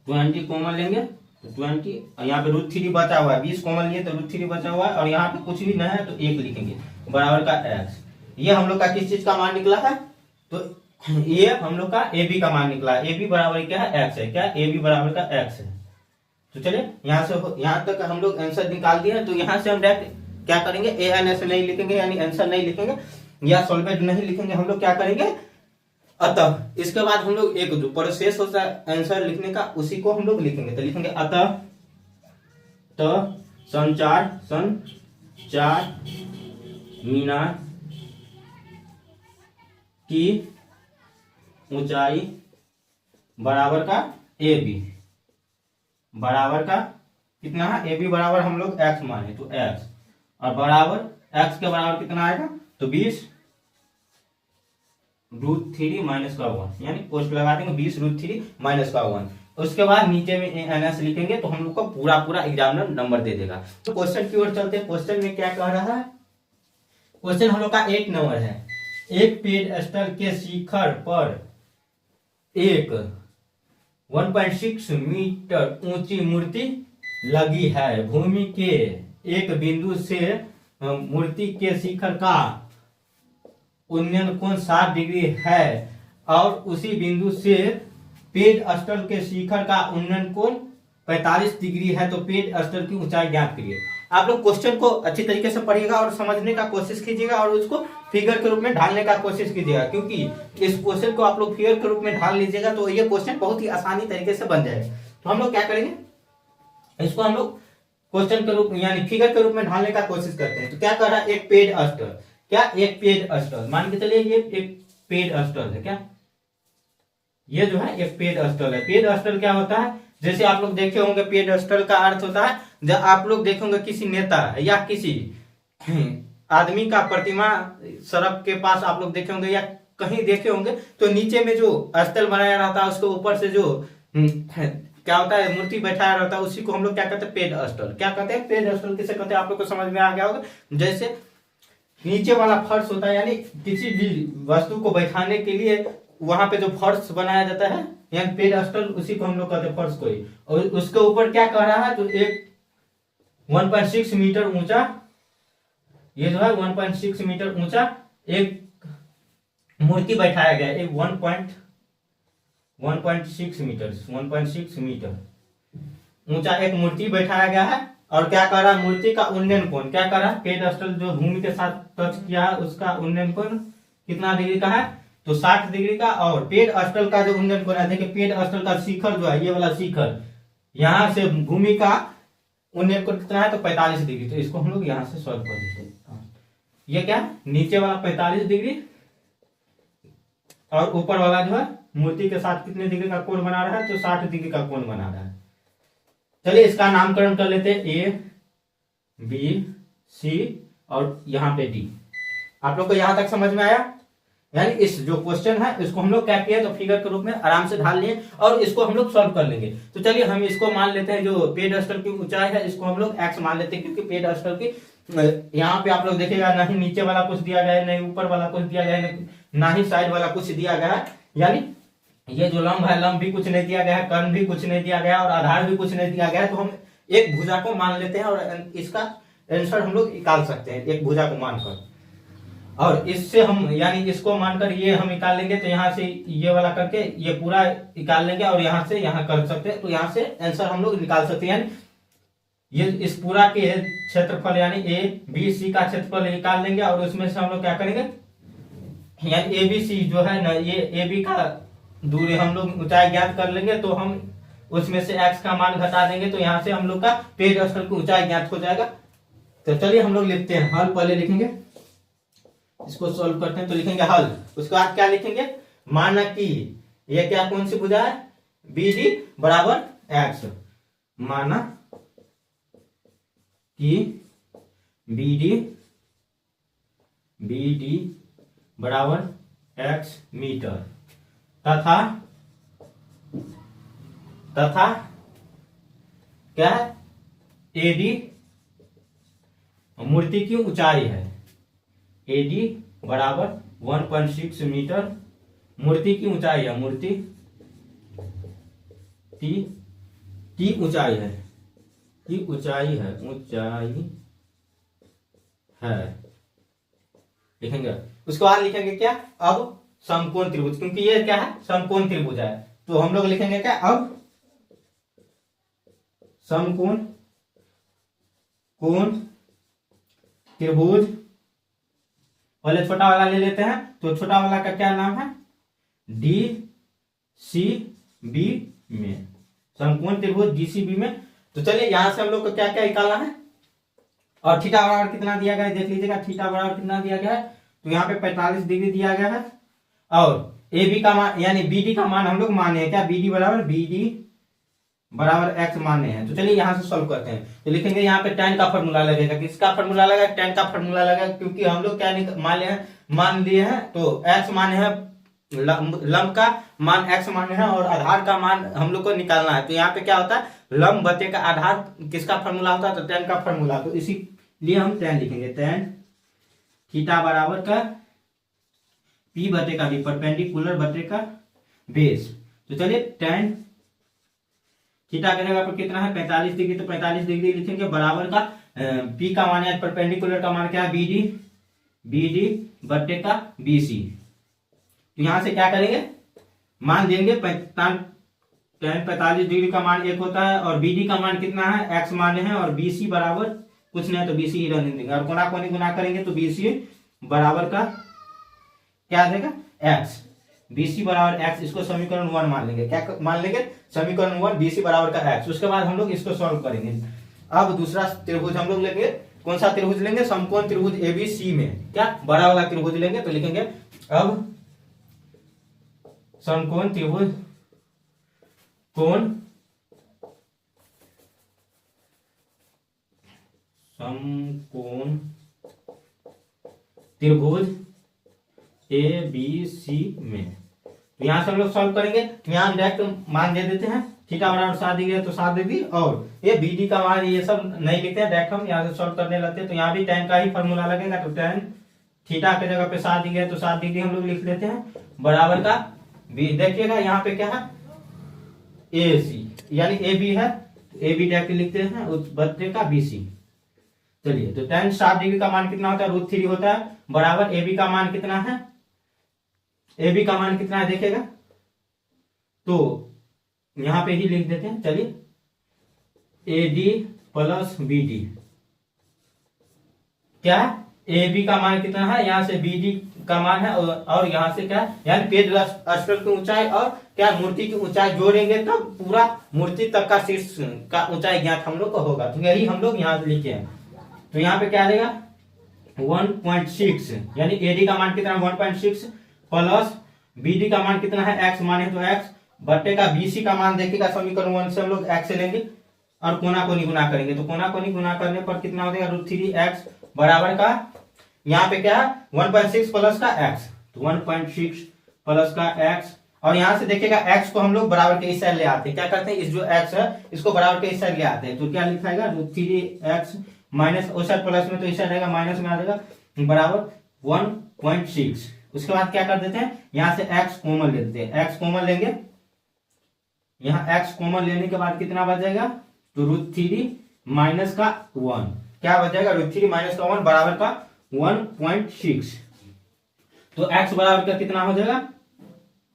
20 कॉमन लेंगे तो 20 और यहाँ पे √3 बचा हुआ है, 20 कॉमन लिए तो √3 बचा हुआ है और यहाँ पे कुछ भी नहीं है तो 1 लिखेंगे बराबर का x। ये हम लोग का किस चीज का मान निकला है, तो ये हम लोग का AB का मान निकला है। AB बराबर क्या है, x है। क्या AB बराबर का x है। तो चलिए यहाँ से यहाँ तक हम लोग आंसर निकाल दिए। तो यहाँ से हम डायरेक्ट क्या करेंगे, ANS नहीं लिखेंगे यानी आंसर नहीं लिखेंगे या सॉल्वेट नहीं लिखेंगे, हम लोग क्या करेंगे अतः। इसके बाद हम लोग एक जो प्रोसेस होता है आंसर लिखने का उसी को हम लोग लिखेंगे। तो लिखेंगे अतः संचार मीनार की ऊंचाई बराबर का AB बराबर का कितना है, AB बराबर हम लोग x माने तो x और बराबर x के बराबर कितना आएगा तो 20√3 माइनस का 1 यानी पोस्ट लगा देंगे 20√3 माइनस का 1। उसके बाद नीचे में ANS लिखेंगे तो हम लोग को पूरा एग्जामिनर नंबर दे देगा। तो क्वेश्चन की ओर चलते हैं। क्वेश्चन में क्या कह रहा है, क्वेश्चन हम लोग का 1 नंबर है। एक पेडस्टल के शिखर पर एक 1.6 मीटर ऊंची मूर्ति लगी है। भूमि के एक बिंदु से मूर्ति के शिखर का उन्नयन कोण 60 डिग्री है और उसी बिंदु से पेडस्टल के शिखर का उन्नयन कोण 45 डिग्री है। तो पेडस्टल की ऊंचाई ज्ञात करिए। आप लोग क्वेश्चन को अच्छी तरीके से पढ़िएगा और समझने का कोशिश कीजिएगा और उसको फिगर के रूप में ढालने का कोशिश कीजिएगा, क्योंकि इस क्वेश्चन को आप लोग फिगर के रूप में ढाल लीजिएगा तो ये क्वेश्चन बहुत ही आसानी तरीके से बन जाएगा। तो हम लोग क्या करेंगे, इसको हम लोग क्वेश्चन के रूप यानी फिगर के रूप में ढालने का कोशिश करते हैं। तो क्या कर रहा है, एक पेडस्टल, क्या एक पेडस्टल मान के चलिए ये एक पेडस्टल है। क्या ये जो है एक पेडस्टल है। पेडस्टल क्या होता है, जैसे आप लोग देखे होंगे पेडस्टल का अर्थ होता है जब आप लोग देखेंगे किसी नेता या किसी आदमी का प्रतिमा सड़क के पास आप लोग देखे होंगे या कहीं देखे होंगे तो नीचे में जो स्थल बनाया रहता है उसके ऊपर से जो क्या होता है मूर्ति बैठाया रहता है उसी को हम लोग क्या कहते हैं पेडस्टल। क्या कहते हैं पेडस्टल, किसे कहते हैं आप लोग को समझ में आ गया होगा। जैसे नीचे वाला फर्श होता है यानी किसी भी वस्तु को बैठाने के लिए वहां पे जो फर्श बनाया जाता है यानी पेडस्टल, उसी को हम लोग कहते हैं फर्श को ही। और उसके ऊपर क्या कह रहा है, तो एक 1.6 मीटर ऊंचा, ये जो है 1.6 मीटर ऊंचा एक मूर्ति बैठाया गया, एक 1.6 मीटर ऊंचा एक मूर्ति बैठाया गया है। और क्या कर रहा है, मूर्ति का उन्नयन कोण क्या कर रहा है, पेडस्टल जो भूमि के साथ टच किया है उसका उन्नयन कोण कितना डिग्री का है, तो 60 डिग्री का। और पेडस्टल का जो उन्नयन कोण है, देखिए पेडस्टल का शिखर जो है, ये वाला शिखर, यहां से भूमि का उन्नयन कोण कितना है, तो 45 डिग्री। तो इसको हम लोग यहां से सॉल्व कर देते हैं। ये क्या, नीचे वाला 45 डिग्री और ऊपर वाला जो है मूर्ति के साथ कितने डिग्री का कोण बना रहा है, तो 60 डिग्री का कोण बना रहा है। चलिए इसका नामकरण कर लेते हैं, ए बी सी और यहाँ पे डी। आप लोग को यहां तक समझ में आया? यानी इस जो क्वेश्चन है इसको हम लोग क्या किया, तो फिगर के रूप में आराम से ढाल लिए और इसको हम लोग सॉल्व कर लेंगे। तो चलिए हम इसको मान लेते हैं, जो पेडस्टल की ऊंचाई है इसको हम लोग x मान लेते हैं, क्योंकि पेडस्टल की यहाँ पे आप लोग देखेगा ना ही नीचे वाला कुछ दिया गया है, नहीं ऊपर वाला कुछ दिया गया है, ना ही साइड वाला कुछ दिया गया है। यानी ये जो लंब है, लंब भी कुछ नहीं दिया गया है, कर्ण भी कुछ नहीं दिया गया और आधार भी कुछ नहीं दिया गया है। तो हम एक भुजा को मान लेते हैं और इसका आंसर हम लोग निकाल सकते हैं एक भुजा को मानकर। और इससे हम यानी इसको मानकर ये हम निकाल लेंगे, तो यहाँ से ये वाला करके ये पूरा निकाल लेंगे और यहाँ से यहाँ कर सकते हैं, तो यहाँ से आंसर हम लोग निकाल सकते हैं। यानी ये इस पूरा के क्षेत्रफल यानी ए बी सी का क्षेत्रफल निकाल लेंगे और उसमें से हम लोग क्या करेंगे, यानी ए बी सी जो है ना, ये ए बी का दूरी हम लोग ऊंचाई ज्ञात कर लेंगे, तो हम उसमें से x का मान घटा देंगे, तो यहाँ से हम लोग का पेडस्टल की ऊंचाई ज्ञात हो जाएगा। तो चलिए हम लोग लिखते हैं हल, पहले लिखेंगे इसको सॉल्व करते हैं, तो लिखेंगे हल। उसके बाद क्या लिखेंगे, माना कि ये क्या कौन सी भुजा है, बी डी बराबर x, माना कि बी डी बराबर x मीटर तथा क्या है, एडी मूर्ति की ऊंचाई है, एडी बराबर 1.6 मीटर मूर्ति की ऊंचाई है, मूर्ति की ऊंचाई है, की ऊंचाई है लिखेंगे। उसके बाद लिखेंगे क्या, अब समकोण त्रिभुज, क्योंकि ये क्या है, समकोण त्रिभुज है, तो हम लोग लिखेंगे क्या, अब समकोण त्रिभुज। पहले छोटा वाला ले लेते हैं, तो छोटा वाला का क्या नाम है, डी सी बी में, समकोण त्रिभुज डी सी बी में। तो चलिए यहां से हम लोग को क्या क्या निकालना है, और थीटा बराबर कितना दिया गया है देख लीजिएगा, थीटा बराबर कितना दिया गया है, तो यहाँ पे 45 डिग्री दिया गया है। और ए बी का मान यानी बी डी का मान हम लोग माने हैं क्या, बी डी बराबर x माने हैं। तो चलिए यहां से सॉल्व करते हैं, तो लिखेंगे यहाँ पे tan का फॉर्मूला लगेगा, किसका फॉर्मूला लगेगा, tan का फॉर्मूला लगेगा, क्योंकि हम लोग क्या मान लिए हैं, तो x माने हैं लंब का मान x माने हैं और आधार का मान हम लोग को निकालना है। तो यहाँ पे क्या होता है, लंब बटे का आधार किसका फॉर्मूला होता है, तो tan का फॉर्मूला, तो इसीलिए हम tan लिखेंगे, tan थीटा बराबर का p बटे का b, परपेंडिकुलर बटे का बेस। तो चलिए tan थीटा की जगह पर कितना है 45 डिग्री, तो 45 डिग्री लिखेंगे बराबर का p का मान है, परपेंडिकुलर का मान क्या है, बी डी बटे का बी सी। तो यहां से क्या करेंगे, मान देंगे 45 डिग्री का मान 1 होता है और बी डी का मान कितना है, x माने हैं, और बी सी बराबर कुछ नहीं तो बी सी ही रहने देंगे, और कोना कोनी गुना करेंगे तो बी सी बराबर का क्या आ जाएगा, x, BC बराबर x, इसको समीकरण 1 मान लेंगे, क्या मान लेंगे, समीकरण 1 BC बराबर का x। उसके बाद हम लोग इसको सॉल्व करेंगे। अब दूसरा त्रिभुज हम लोग लेंगे, कौन सा त्रिभुज लेंगे, समकोण त्रिभुज ABC में क्या बड़ा वाला त्रिभुज लेंगे, तो लिखेंगे अब समकोण त्रिभुज समकोण त्रिभुज ABC में। तो यहां से हम लोग सॉल्व करेंगे, यहां डायरेक्ट मान दे देते हैं, थीटा बराबर 7 डिग्री तो 7 डिग्री, और ये BD का मान ये सब नहीं लिखते हैं, डायरेक्ट हम यहां से सॉल्व करने लगते हैं। तो यहाँ भी tan का ही फॉर्मूला लगेगा, तो tan थीटा के जगह पे 7 डिग्री है तो 7 डिग्री हम लोग लिख लेते हैं, बराबर का बी, देखिएगा यहाँ पे क्या है ए सी, यानी ए बी है, ए बी डायरेक्ट लिखते हैं उस बट्टे का बी सी। चलिए, तो tan 60 डिग्री का मान कितना होता है, √3 होता है, बराबर ए बी का मान कितना है, ए बी का मान कितना है देखिएगा, तो यहां पे ही लिख देते हैं। चलिए, A D plus B D, क्या ए बी का मान कितना है, यहां से बी डी का मान है, और यहां से क्या, यानी पेज स्थल की ऊंचाई और क्या मूर्ति की ऊंचाई जोड़ेंगे तो पूरा मूर्ति तक का शीर्ष का ऊंचाई ज्ञात हम लोग को होगा। तो यही हम लोग यहाँ लिखे हैं। तो यहाँ पे क्या देगा 1.6, यानी एडी का मान कितना है 1.6 प्लस बीडी का मान कितना है x माने तो x बट्टे का बीसी का मान देखिएगा समीकरण 1 से हम लोग x से लेंगे और कोना कोनी गुना करेंगे, तो कोना कोनी गुना करने पर कितना हो जाएगा √3x बराबर का, यहाँ पे क्या है 1.6 प्लस का x, तो 1.6 प्लस का x, और यहां से देखिएगा x को हम लोग बराबर के इस साइड ले आते हैं, क्या करते हैं इस जो x है इसको बराबर के इस साइड ले आते हैं, तो क्या लिखाएगा √3x माइनस उस साइड प्लस में तो इस साइड आएगा माइनस में आ जाएगा बराबर 1.6। उसके बाद क्या कर देते हैं यहां से x कॉमन ले लेते हैं, x कॉमन लेंगे, यहाँ x कॉमन लेने के बाद कितना बच जाएगा, तो √3 माइनस का 1, क्या बच जाएगा √3 माइनस का 1 बराबर का 1.6, तो x बराबर का कितना हो जाएगा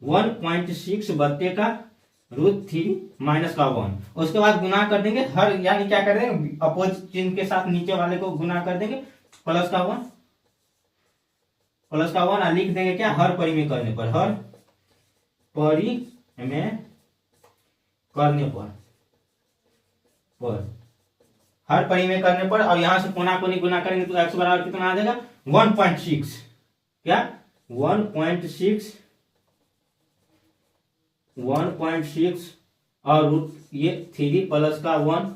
1.6 बट्टे का √3 माइनस का 1। उसके बाद गुना कर देंगे हर, यानी क्या कर देंगे अपोजिट चिन्ह के साथ नीचे वाले को गुना कर देंगे प्लस का 1 और लिख देंगे क्या हर परिमेय करने पर, हर परिमेय करने पर हर परिमेय करने पर, और यहां से कोना कोनी गुना करेंगे तो x बराबर कितना आ जाएगा 1.6, क्या 1.6 और ये 3 प्लस का 1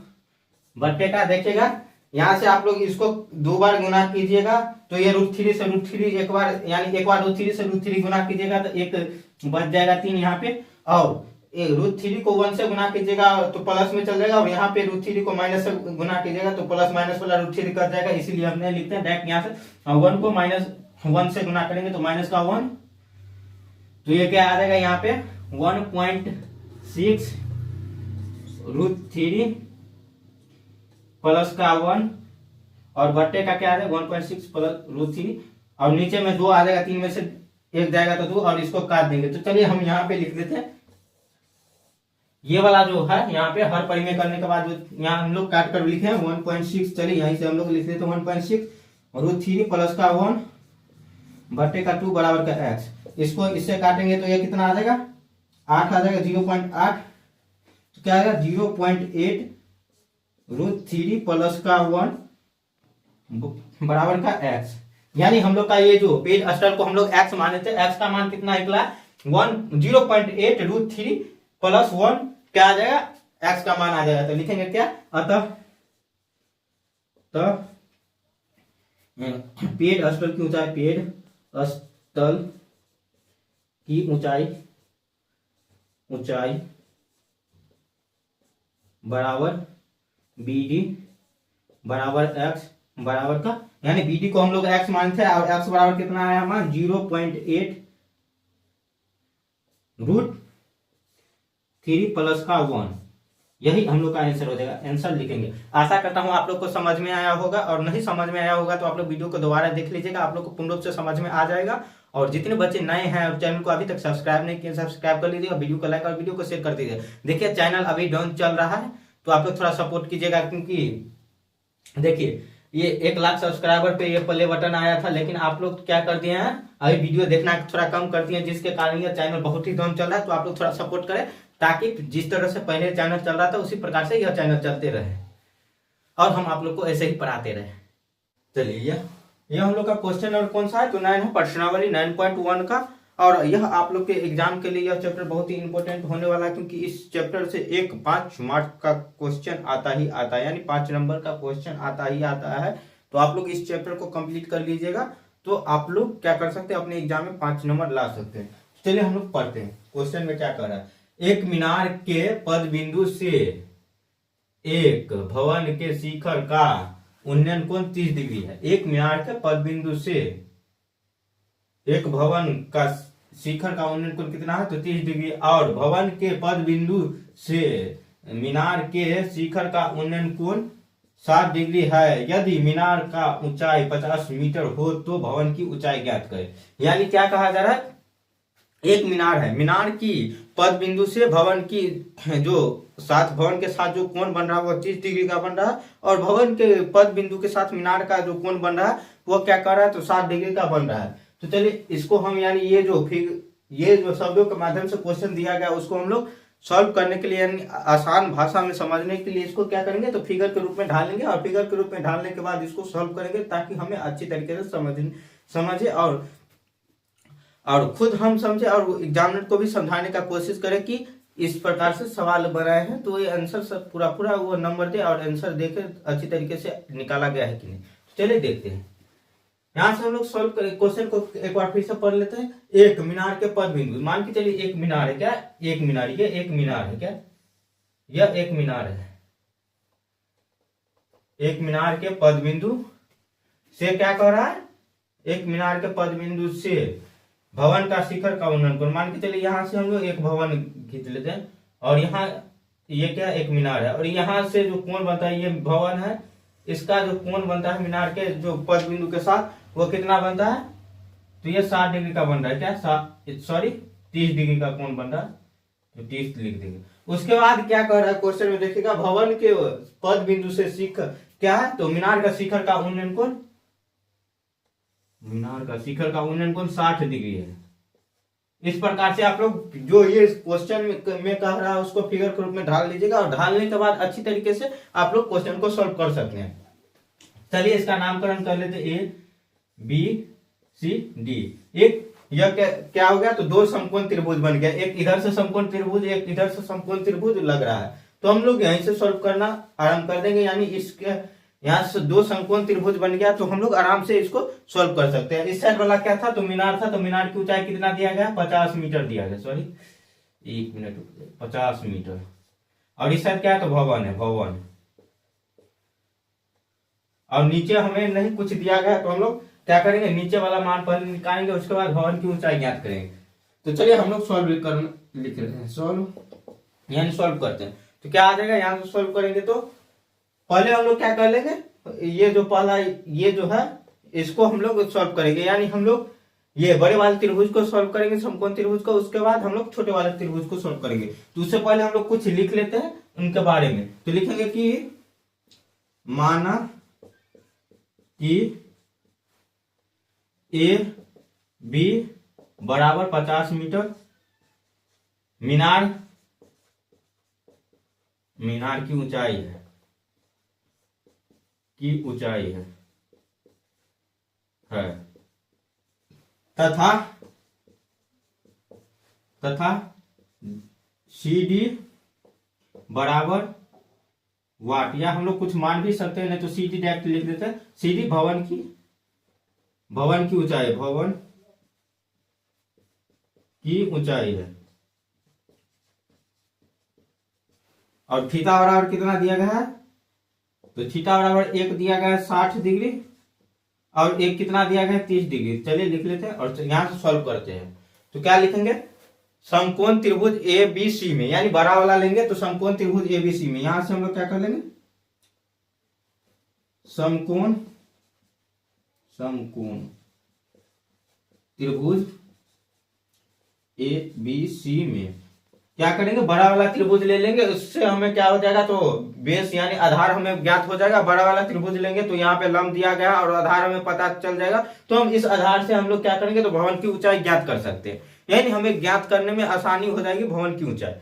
बट्टे का, देखिएगा यहां से आप लोग इसको 2 बार गुना कीजिएगा तो ये √3 से √3 एक बार, यानी एक बार √3 से √3 गुना कीजिएगा तो एक बच जाएगा 3 यहाँ पे, और √3 को 1 से गुना कीजिएगा तो प्लस में चल जाएगा, और यहाँ पे √3 को माइनस से गुना कीजिएगा तो प्लस माइनस वाला √3 कर जाएगा, इसीलिए हमने लिखते हैं डायरेक्ट यहाँ से 1 को -1 से गुना करेंगे तो माइनस का 1, तो ये क्या आ जाएगा यहाँ पे 1.6 √3 प्लस का 1 और बट्टे का क्या आ जाएगा 1.6 प्लस √3, और नीचे में 2 आ जाएगा, 3 में से 1 जाएगा तो 2, और इसको काट देंगे। तो चलिए हम यहाँ पे लिख देते हैं, ये वाला जो है यहाँ पे हर परिमेय करने के बाद जो यहाँ हम लोग काट कर लिखे हैं 1.6, चलिए यहीं से हम लोग लिख देते हैं 1.6 √3 प्लस का 1 बट्टे का 2 बराबर का x, इसको इससे काटेंगे तो ये कितना आ जाएगा 8 आ जाएगा 0.8, तो क्या आएगा 0.8 √3 प्लस का 1 बराबर का x, यानी हम लोग का ये जो पेज स्तर को हम लोग x माने थे, x का मान कितना निकला 0.8 √3 प्लस 1 क्या आ जाएगा x का मान आ जाएगा, तो लिखेंगे क्या अतः पेज स्थल की ऊंचाई, पेज स्थल की ऊंचाई बराबर BD बराबर x बराबर का, यानी BD को हम लोग x मानते हैं और x बराबर कितना आया मान 0.8 √3 प्लस का 1, यही हम लोग का आंसर हो जाएगा। आंसर लिखेंगे। आशा करता हूं आप लोग को समझ में आया होगा, और नहीं समझ में आया होगा तो आप लोग वीडियो को दोबारा देख लीजिएगा, आप लोग को पूर्ण रूप से समझ में आ जाएगा। और जितने बच्चे नए हैं और चैनल को अभी तक सब्सक्राइब नहीं किए सब्सक्राइब कर लीजिएगा, वीडियो को लाइक और वीडियो को शेयर कर दीजिए। देखिए चैनल अभी डाउन चल रहा है तो आप लोग थोड़ा सपोर्ट कीजिएगा, क्योंकि देखिए ये 1 लाख सब्सक्राइबर पे ये प्ले बटन आया था, लेकिन आप लोग क्या कर दिए हैं अभी वीडियो देखना थोड़ा कम कर दिए, जिसके कारण ये चैनल बहुत ही डाउन चल रहा है। तो आप लोग थोड़ा सपोर्ट करें ताकि जिस तरह से पहले चैनल चल रहा था उसी प्रकार से यह चैनल चलते रहे और हम आप लोग को ऐसे ही पढ़ाते रहे। चलिए यह हम लोग का क्वेश्चन नंबर कौन सा है, तो 9 है प्रश्नावली 9.1 का, और यह आप लोग के एग्जाम के लिए यह चैप्टर बहुत ही इंपॉर्टेंट होने वाला है, क्योंकि इस चैप्टर से एक 5 मार्क का क्वेश्चन आता ही आता है, यानी 5 नंबर का क्वेश्चन आता ही आता है। तो आप लोग इस चैप्टर को कंप्लीट कर लीजिएगा तो आप लोग क्या कर सकते हैं अपने एग्जाम में 5 नंबर ला सकते हैं। चलिए हम लोग पढ़ते हैं क्वेश्चन में क्या कर रहा है। एक मीनार के पद बिंदु से एक भवन के शिखर का उन्नयन कोण 30 डिग्री है। एक मीनार के पद बिंदु से एक भवन का शिखर का उन्नयन कोण कितना है, तो 30 डिग्री। और भवन के पद बिंदु से मीनार के शिखर का उन्नयन कोण 60 डिग्री है। यदि मीनार का ऊंचाई 50 मीटर हो तो भवन की ऊंचाई ज्ञात करें। यानी क्या कहा जा रहा है, एक मीनार है, मीनार की पद बिंदु से भवन की जो साथ भवन के साथ जो कोण बन रहा है वो 30 डिग्री का बन रहा है, और भवन के पद बिंदु के साथ मीनार का जो कोण बन रहा है वो क्या कर रहा है, तो 60 डिग्री का बन रहा है। तो चलिए इसको हम यानी ये जो शब्दों के माध्यम से क्वेश्चन दिया गया उसको हम लोग सॉल्व करने के लिए यानी आसान भाषा में समझने के लिए इसको क्या करेंगे, तो फिगर के रूप में ढालेंगे, और फिगर के रूप में ढालने के बाद इसको सॉल्व करेंगे ताकि हमें अच्छी तरीके से समझे और खुद हम समझे और एग्जामिनर को भी समझाने का कोशिश करें कि इस प्रकार से सवाल बनाए हैं तो ये आंसर सब पूरा वो नंबर दे और आंसर देके अच्छी तरीके से निकाला गया है कि नहीं। तो चलिए देखते हैं, यहां से हम लोग सॉल्व करें क्वेश्चन को एक बार फिर से पढ़ लेते हैं। एक मीनार के पद बिंदु, मान के चलिए एक मीनार है क्या, एक मीनार, ये एक मीनार है क्या, यह एक मीनार है। एक मीनार के पद बिंदु से क्या कह रहा है, एक मीनार के पद बिंदु से भवन का शिखर का उन्नयन कोण, मान के चलिए यहां से हम लोग एक भवन खींच लेते हैं, और यहाँ ये क्या एक मीनार है, और यहां से जो कोण बनता है ये भवन है, इसका जो कोण बनता है मीनार के जो पद बिंदु के साथ वो कितना बनता है, तो ये 60 डिग्री का बन रहा है क्या, सॉरी 30 डिग्री का कोण बन रहा है, तो 30 लिख देंगे। उसके बाद क्या कह रहा है क्वेश्चन में देखिएगा, भवन के पद बिंदु से शिखर क्या है, तो मीनार का शिखर का उन्नयन कोण, मीनार का शिखर का उन्नयन कोण 60 डिग्री है। इस प्रकार से आप लोग जो ये क्वेश्चन में कह रहा है उसको फिगर के रूप में ढाल लीजिएगा, और ढालने के बाद अच्छी तरीके से आप लोग क्वेश्चन को सॉल्व कर सकते हैं। चलिए इसका नामकरण कर लेते, ए बी सी डी। एक यह क्या हो गया, तो दो समकोण त्रिभुज बन गया, एक इधर से समकोण त्रिभुज, एक इधर से समकोण त्रिभुज लग रहा है। तो हम लोग यहीं से सॉल्व करना आरंभ कर देंगे, यानी इसके यहाँ से दो समकोण त्रिभुज बन गया तो हम लोग आराम से इसको सॉल्व कर सकते हैं। इस साइड वाला क्या था, तो मीनार था, तो मीनार की ऊंचाई कितना दिया गया, 50 मीटर दिया गया, सॉरी 1 मिनट 50 मीटर। और इस साइड क्या है, तो भवन है, भवन। और नीचे हमें नहीं कुछ दिया गया तो हम लोग क्या करेंगे, नीचे वाला मान पहले निकालेंगे, उसके बाद भवन की ऊंचाई ज्ञात करेंगे। तो चलिए हम लोग सॉल्व लिख रहे हैं, सॉल्व यानी सॉल्व करते हैं। तो क्या आ जाएगा, यहाँ से सॉल्व करेंगे तो पहले हम लोग क्या कर लेंगे, ये जो पहला ये जो है इसको हम लोग सॉल्व करेंगे, यानी हम लोग ये बड़े वाले त्रिभुज को सॉल्व करेंगे, समकोण त्रिभुज को, उसके बाद हम लोग छोटे वाले त्रिभुज को सॉल्व करेंगे। तो उससे पहले हम लोग कुछ लिख लेते हैं उनके बारे में। तो लिखेंगे कि माना कि ए बी बराबर 50 मीटर, मीनार की ऊंचाई है, तथा सी डी बराबर वाट, या हम लोग कुछ मान भी सकते हैं, नहीं तो सी डी डायरेक्ट लिख देते हैं। सी डी भवन की ऊंचाई, भवन की ऊंचाई है, और थीटा बराबर कितना दिया गया है, तो थीटा बराबर 1 दिया गया है 60 डिग्री, और एक कितना दिया गया है 30 डिग्री। चलिए लिख लेते हैं और यहां से सॉल्व करते हैं। तो क्या लिखेंगे, समकोण त्रिभुज ए बी सी में, यानी बड़ा वाला लेंगे तो समकोण त्रिभुज ए बी सी में, यहां से हम लोग क्या कर लेंगे, समकोण त्रिभुज ए बी सी में क्या करेंगे, बड़ा वाला त्रिभुज ले लेंगे, उससे हमें क्या हो जाएगा, तो बेस यानी आधार हमें ज्ञात हो जाएगा। बड़ा वाला त्रिभुज लेंगे तो यहाँ पे लंब दिया गया और आधार हमें पता चल जाएगा, तो हम इस आधार से हम लोग क्या करेंगे, तो भवन की ऊंचाई ज्ञात कर सकते हैं, यानी हमें ज्ञात करने में आसानी हो जाएगी भवन की ऊंचाई।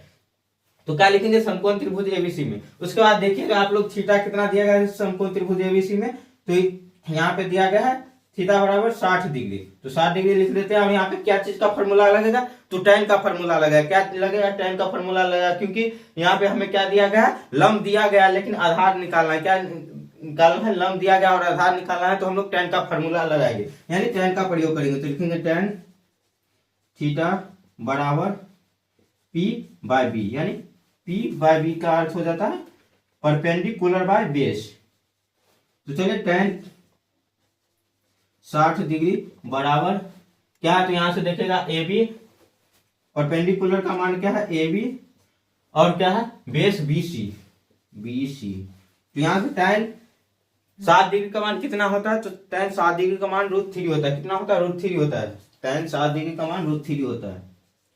तो क्या लिखेंगे, समकोण त्रिभुज एबीसी में। उसके बाद देखिएगा आप लोग थीटा कितना दिया गया है समकोण त्रिभुज एबीसी में, तो यहाँ पे दिया गया है थीटा बराबर 60 डिग्री, तो 60 डिग्री लिख देते हैं। अब यहाँ पे क्या चीज का फॉर्मूला लगेगा, तो tan का फॉर्मूला लगेगा, क्या लगेगा, tan का फॉर्मूला लगेगा, क्योंकि यहाँ पे हमें क्या दिया गया है, लंब दिया गया, लेकिन आधार निकालना है, क्या निकालना है, लंब दिया गया और आधार निकालना है, तो हम लोग tan का फॉर्मूला लगाएंगे, यानी tan का प्रयोग करेंगे। तो लिखेंगे tan थीटा बराबर P बाय बी, यानी P बाय बी का अर्थ हो जाता है परपेंडिकुलर बाय बेस। तो चलिए tan 60 डिग्री बराबर क्या है, तो यहां से देखेगा ए बी, परपेंडिकुलर का मान क्या है ए बी, और क्या है base B C, B C. तो यहाँ से tan 7 डिग्री का मान कितना होता है, तो tan 7 डिग्री का मान √3 होता है। कितना होता है, √3 होता है। tan 7 डिग्री का मान √3 होता है।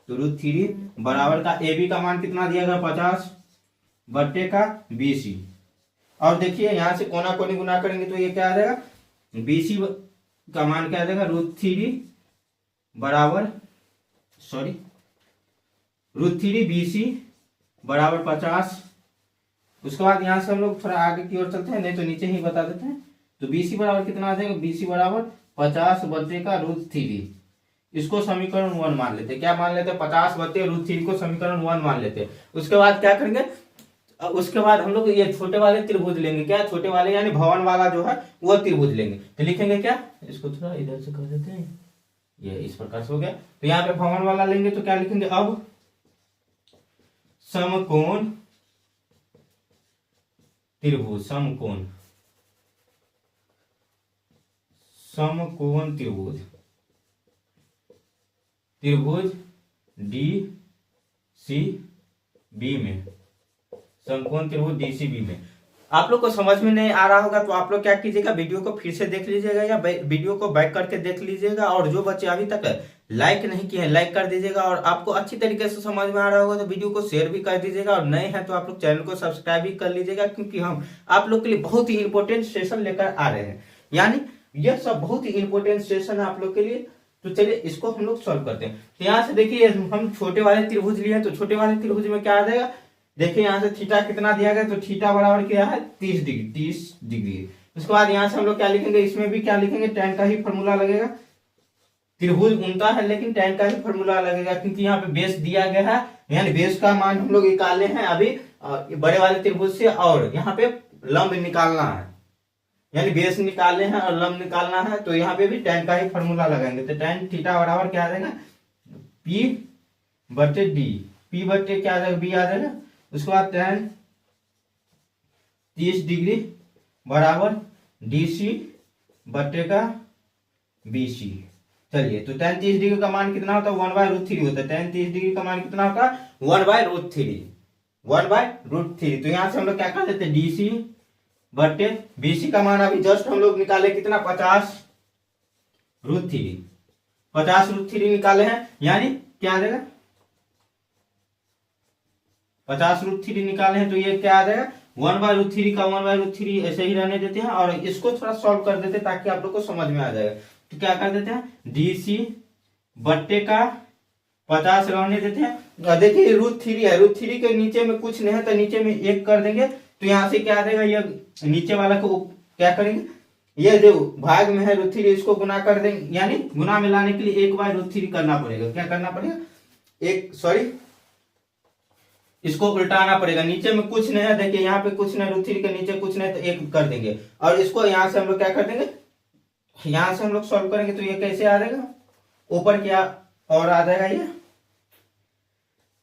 तो √3 बराबर का ए बी का मान कितना दिया गया 50 बट्टे का बी सी। और देखिए यहाँ से कोना कोनी गुना करेंगे तो ये क्या आ जाएगा, बी सी का मान क्या आ जाएगा √3 बराबर √3 बी सी बराबर 50। उसके बाद यहाँ से हम लोग थोड़ा आगे की ओर चलते हैं, नहीं तो नीचे ही बता देते हैं। तो बी सी बराबर कितना आ जाएगा, बी सी बराबर 50 बट्टे का √3। इसको समीकरण 1 मान लेते हैं। क्या मान लेते हैं, 50 बट्टे √3 को समीकरण 1 मान लेते हैं। उसके बाद क्या करेंगे, उसके बाद हम लोग ये छोटे वाले त्रिभुज लेंगे। क्या, छोटे वाले यानी भवन वाला जो है वो त्रिभुज लेंगे। तो लिखेंगे क्या, इसको थोड़ा इधर से कर देते हैं, ये इस प्रकार से हो गया। तो यहाँ पे भवन वाला लेंगे तो क्या लिखेंगे, अब समकोण त्रिभुज, समकोण त्रिभुज, त्रिभुज डी सी बी में, समकोण त्रिभुज डी सी बी में। आप लोग को समझ में नहीं आ रहा होगा तो आप लोग क्या कीजिएगा, वीडियो को फिर से देख लीजिएगा या वीडियो को बैक करके देख लीजिएगा। और जो बच्चे अभी तक लाइक नहीं किए हैं लाइक कर दीजिएगा। और आपको अच्छी तरीके से समझ में आ रहा होगा तो वीडियो को शेयर भी कर दीजिएगा। और नए हैं तो आप लोग चैनल को सब्सक्राइब भी कर लीजिएगा, क्योंकि हम आप लोग के लिए बहुत ही इंपॉर्टेंट सेशन लेकर आ रहे हैं। यानी यह सब बहुत ही इंपॉर्टेंट सेशन है आप लोग के लिए। तो चलिए इसको हम लोग सॉल्व करते हैं। तो यहाँ से देखिए हम छोटे वाले त्रिभुज लिए हैं, तो छोटे वाले त्रिभुज में क्या आ जाएगा, देखिए यहाँ से थीटा कितना दिया गया, तो थीटा बराबर क्या है 30 डिग्री, 30 डिग्री। उसके बाद यहाँ से हम लोग क्या लिखेंगे, इसमें भी क्या लिखेंगे, tan का ही फॉर्मूला लगेगा। त्रिभुज उनता है लेकिन tan का ही फॉर्मूला लगेगा, क्योंकि यहाँ पे बेस दिया गया है। यानी बेस का मान हम लोग निकालने हैं अभी बड़े वाले त्रिभुज से, और यहाँ पे लंब निकालना है। यानी बेस निकालने हैं और लंब निकालना है, तो यहाँ पे भी tan का ही फॉर्मूला लगाएंगे। तो tan थीटा बराबर क्या आ जाएगा, P बटे D, P बटे क्या आ जाएगा, B आ जाएगा। उसके बाद tan 30 डिग्री बराबर DC बटे का BC। चलिए, तो tan 30 डिग्री का मान कितना होता है, 1/√3 होता है। tan 30 डिग्री का मान कितना होता है, 1/√3, 1/√3। तो यहाँ से हम लोग क्या कर देते हैं, DC बटे BC का मान अभी जस्ट हम लोग निकाले कितना, 50√3, 50√3 निकाले हैं। यानी क्या आ जाएगा, 50√3 निकाले हैं, तो ये क्या आ जाएगा 1/√3 का 1/√3 ऐसे ही रहने देते हैं। और इसको थोड़ा सॉल्व कर देते हैं ताकि आप लोग को समझ में आ जाएगा। तो क्या कर देते हैं, DC बट्टे का 50 रहने देते हैं। देखिए √3 है, √3 के नीचे में कुछ नहीं है तो नीचे में 1 कर देंगे। तो यहाँ से क्या आ जाएगा, ये नीचे वाला को क्या करेंगे, ये जो भाग में है √3 इसको गुना कर देंगे। यानी गुना में लाने के लिए 1/√3 करना पड़ेगा। क्या करना पड़ेगा, इसको उल्टाना पड़ेगा। नीचे में कुछ नहीं है, देखिए यहाँ पे कुछ नहीं, √3 के नीचे कुछ नहीं, तो 1 कर देंगे। और इसको यहाँ से हम लोग क्या कर देंगे, यहाँ से हम लोग सॉल्व करेंगे। तो ये कैसे आ जाएगा, ऊपर क्या और आ जाएगा, ये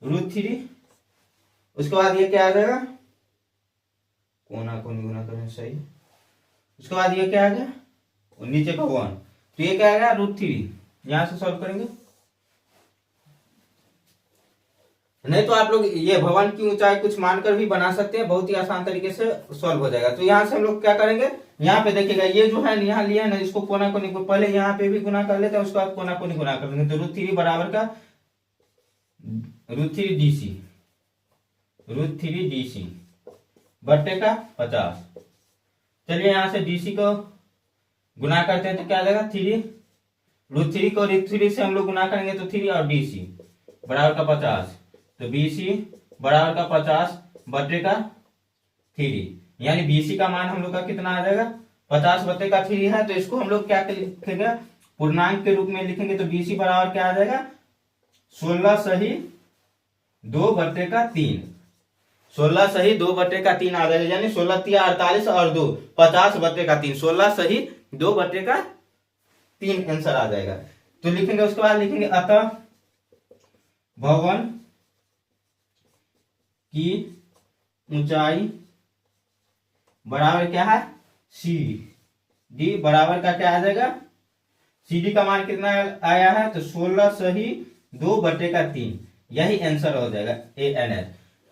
√3। उसके बाद ये क्या आ जाएगा, कोना कोनी गुना करें सही। उसके बाद ये क्या आ गया, नीचे का 1, तो ये क्या आ गया √3। यहां से सॉल्व करेंगे, नहीं तो आप लोग ये भवन की ऊंचाई कुछ मानकर भी बना सकते हैं, बहुत ही आसान तरीके से सॉल्व हो जाएगा। तो यहाँ से हम लोग क्या करेंगे, यहाँ पे देखिएगा ये जो है यहाँ लिया है ना, इसको कोना कोनी को पहले यहाँ पे भी गुना कर लेते हैं, उसके बाद कोना कोनी गुना कर लेंगे। तो √3 बराबर का √3 DC बट्टे का 50। चलिए यहाँ से DC को गुना करते हैं तो क्या आ जाएगा, √3 को √3 से हम लोग गुना करेंगे तो 3 और DC बराबर का 50। तो BC बराबर का 50 बट्टे का 3। यानी BC का मान हम लोग का कितना आ जाएगा, 50 बट्टे का 3 है। तो इसको हम लोग क्या लिखेंगे, पूर्णांक के रूप में लिखेंगे। तो BC बराबर क्या आ जाएगा, 16 सही 2 बट्टे का 3, 16 सही 2 बट्टे का 3 आ जाएगा। यानी 16 3 48 और 2 50 बट्टे का 3, 16 सही 2 बट्टे का 3 आंसर आ जाएगा। तो लिखेंगे, उसके बाद लिखेंगे अतः भवन की ऊंचाई बराबर क्या है, CD बराबर का क्या आ जाएगा, CD का मान कितना आया है, तो 16 सही 2/3, यही आंसर हो जाएगा ANH।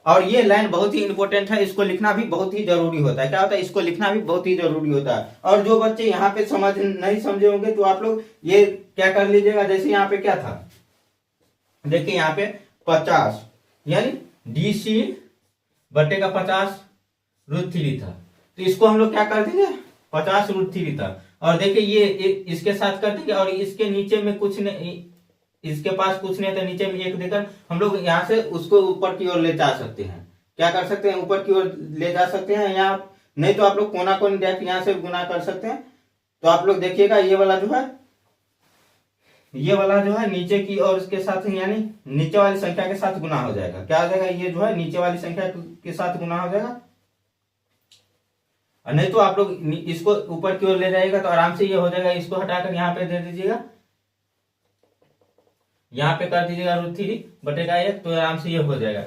और ये लाइन बहुत ही इंपॉर्टेंट है, इसको लिखना भी बहुत ही जरूरी होता है। क्या होता है, इसको लिखना भी बहुत ही जरूरी होता है। और जो बच्चे यहाँ पे नहीं समझे होंगे तो आप लोग ये क्या कर लीजिएगा, जैसे यहाँ पे क्या था, देखिए यहाँ पे 50 यानी DC/50√3 था, तो इसको हम लोग क्या कर देंगे 50√3 था। और देखिए ये इसके साथ कर देंगे और इसके नीचे में कुछ नहीं, इसके पास कुछ नहीं था, नीचे में 1 देकर हम लोग यहाँ से उसको ऊपर की ओर ले जा सकते हैं। क्या कर सकते हैं, ऊपर की ओर ले जा सकते हैं। यहाँ नहीं तो आप लोग कोना कोनी डायरेक्ट यहाँ से गुना कर सकते हैं। तो आप लोग देखिएगा ये वाला जो है नीचे की और इसके साथ यानी नीचे वाली संख्या के साथ गुना हो जाएगा। क्या हो जाएगा, ये जो है नीचे वाली संख्या के साथ गुना हो जाएगा। और नहीं तो आप लोग इसको ऊपर की ओर ले जाएगा तो आराम से ये हो जाएगा। इसको हटाकर यहाँ पे दे दीजिएगा, यहाँ पे कर दीजिएगा √3/1, तो आराम से ये हो जाएगा।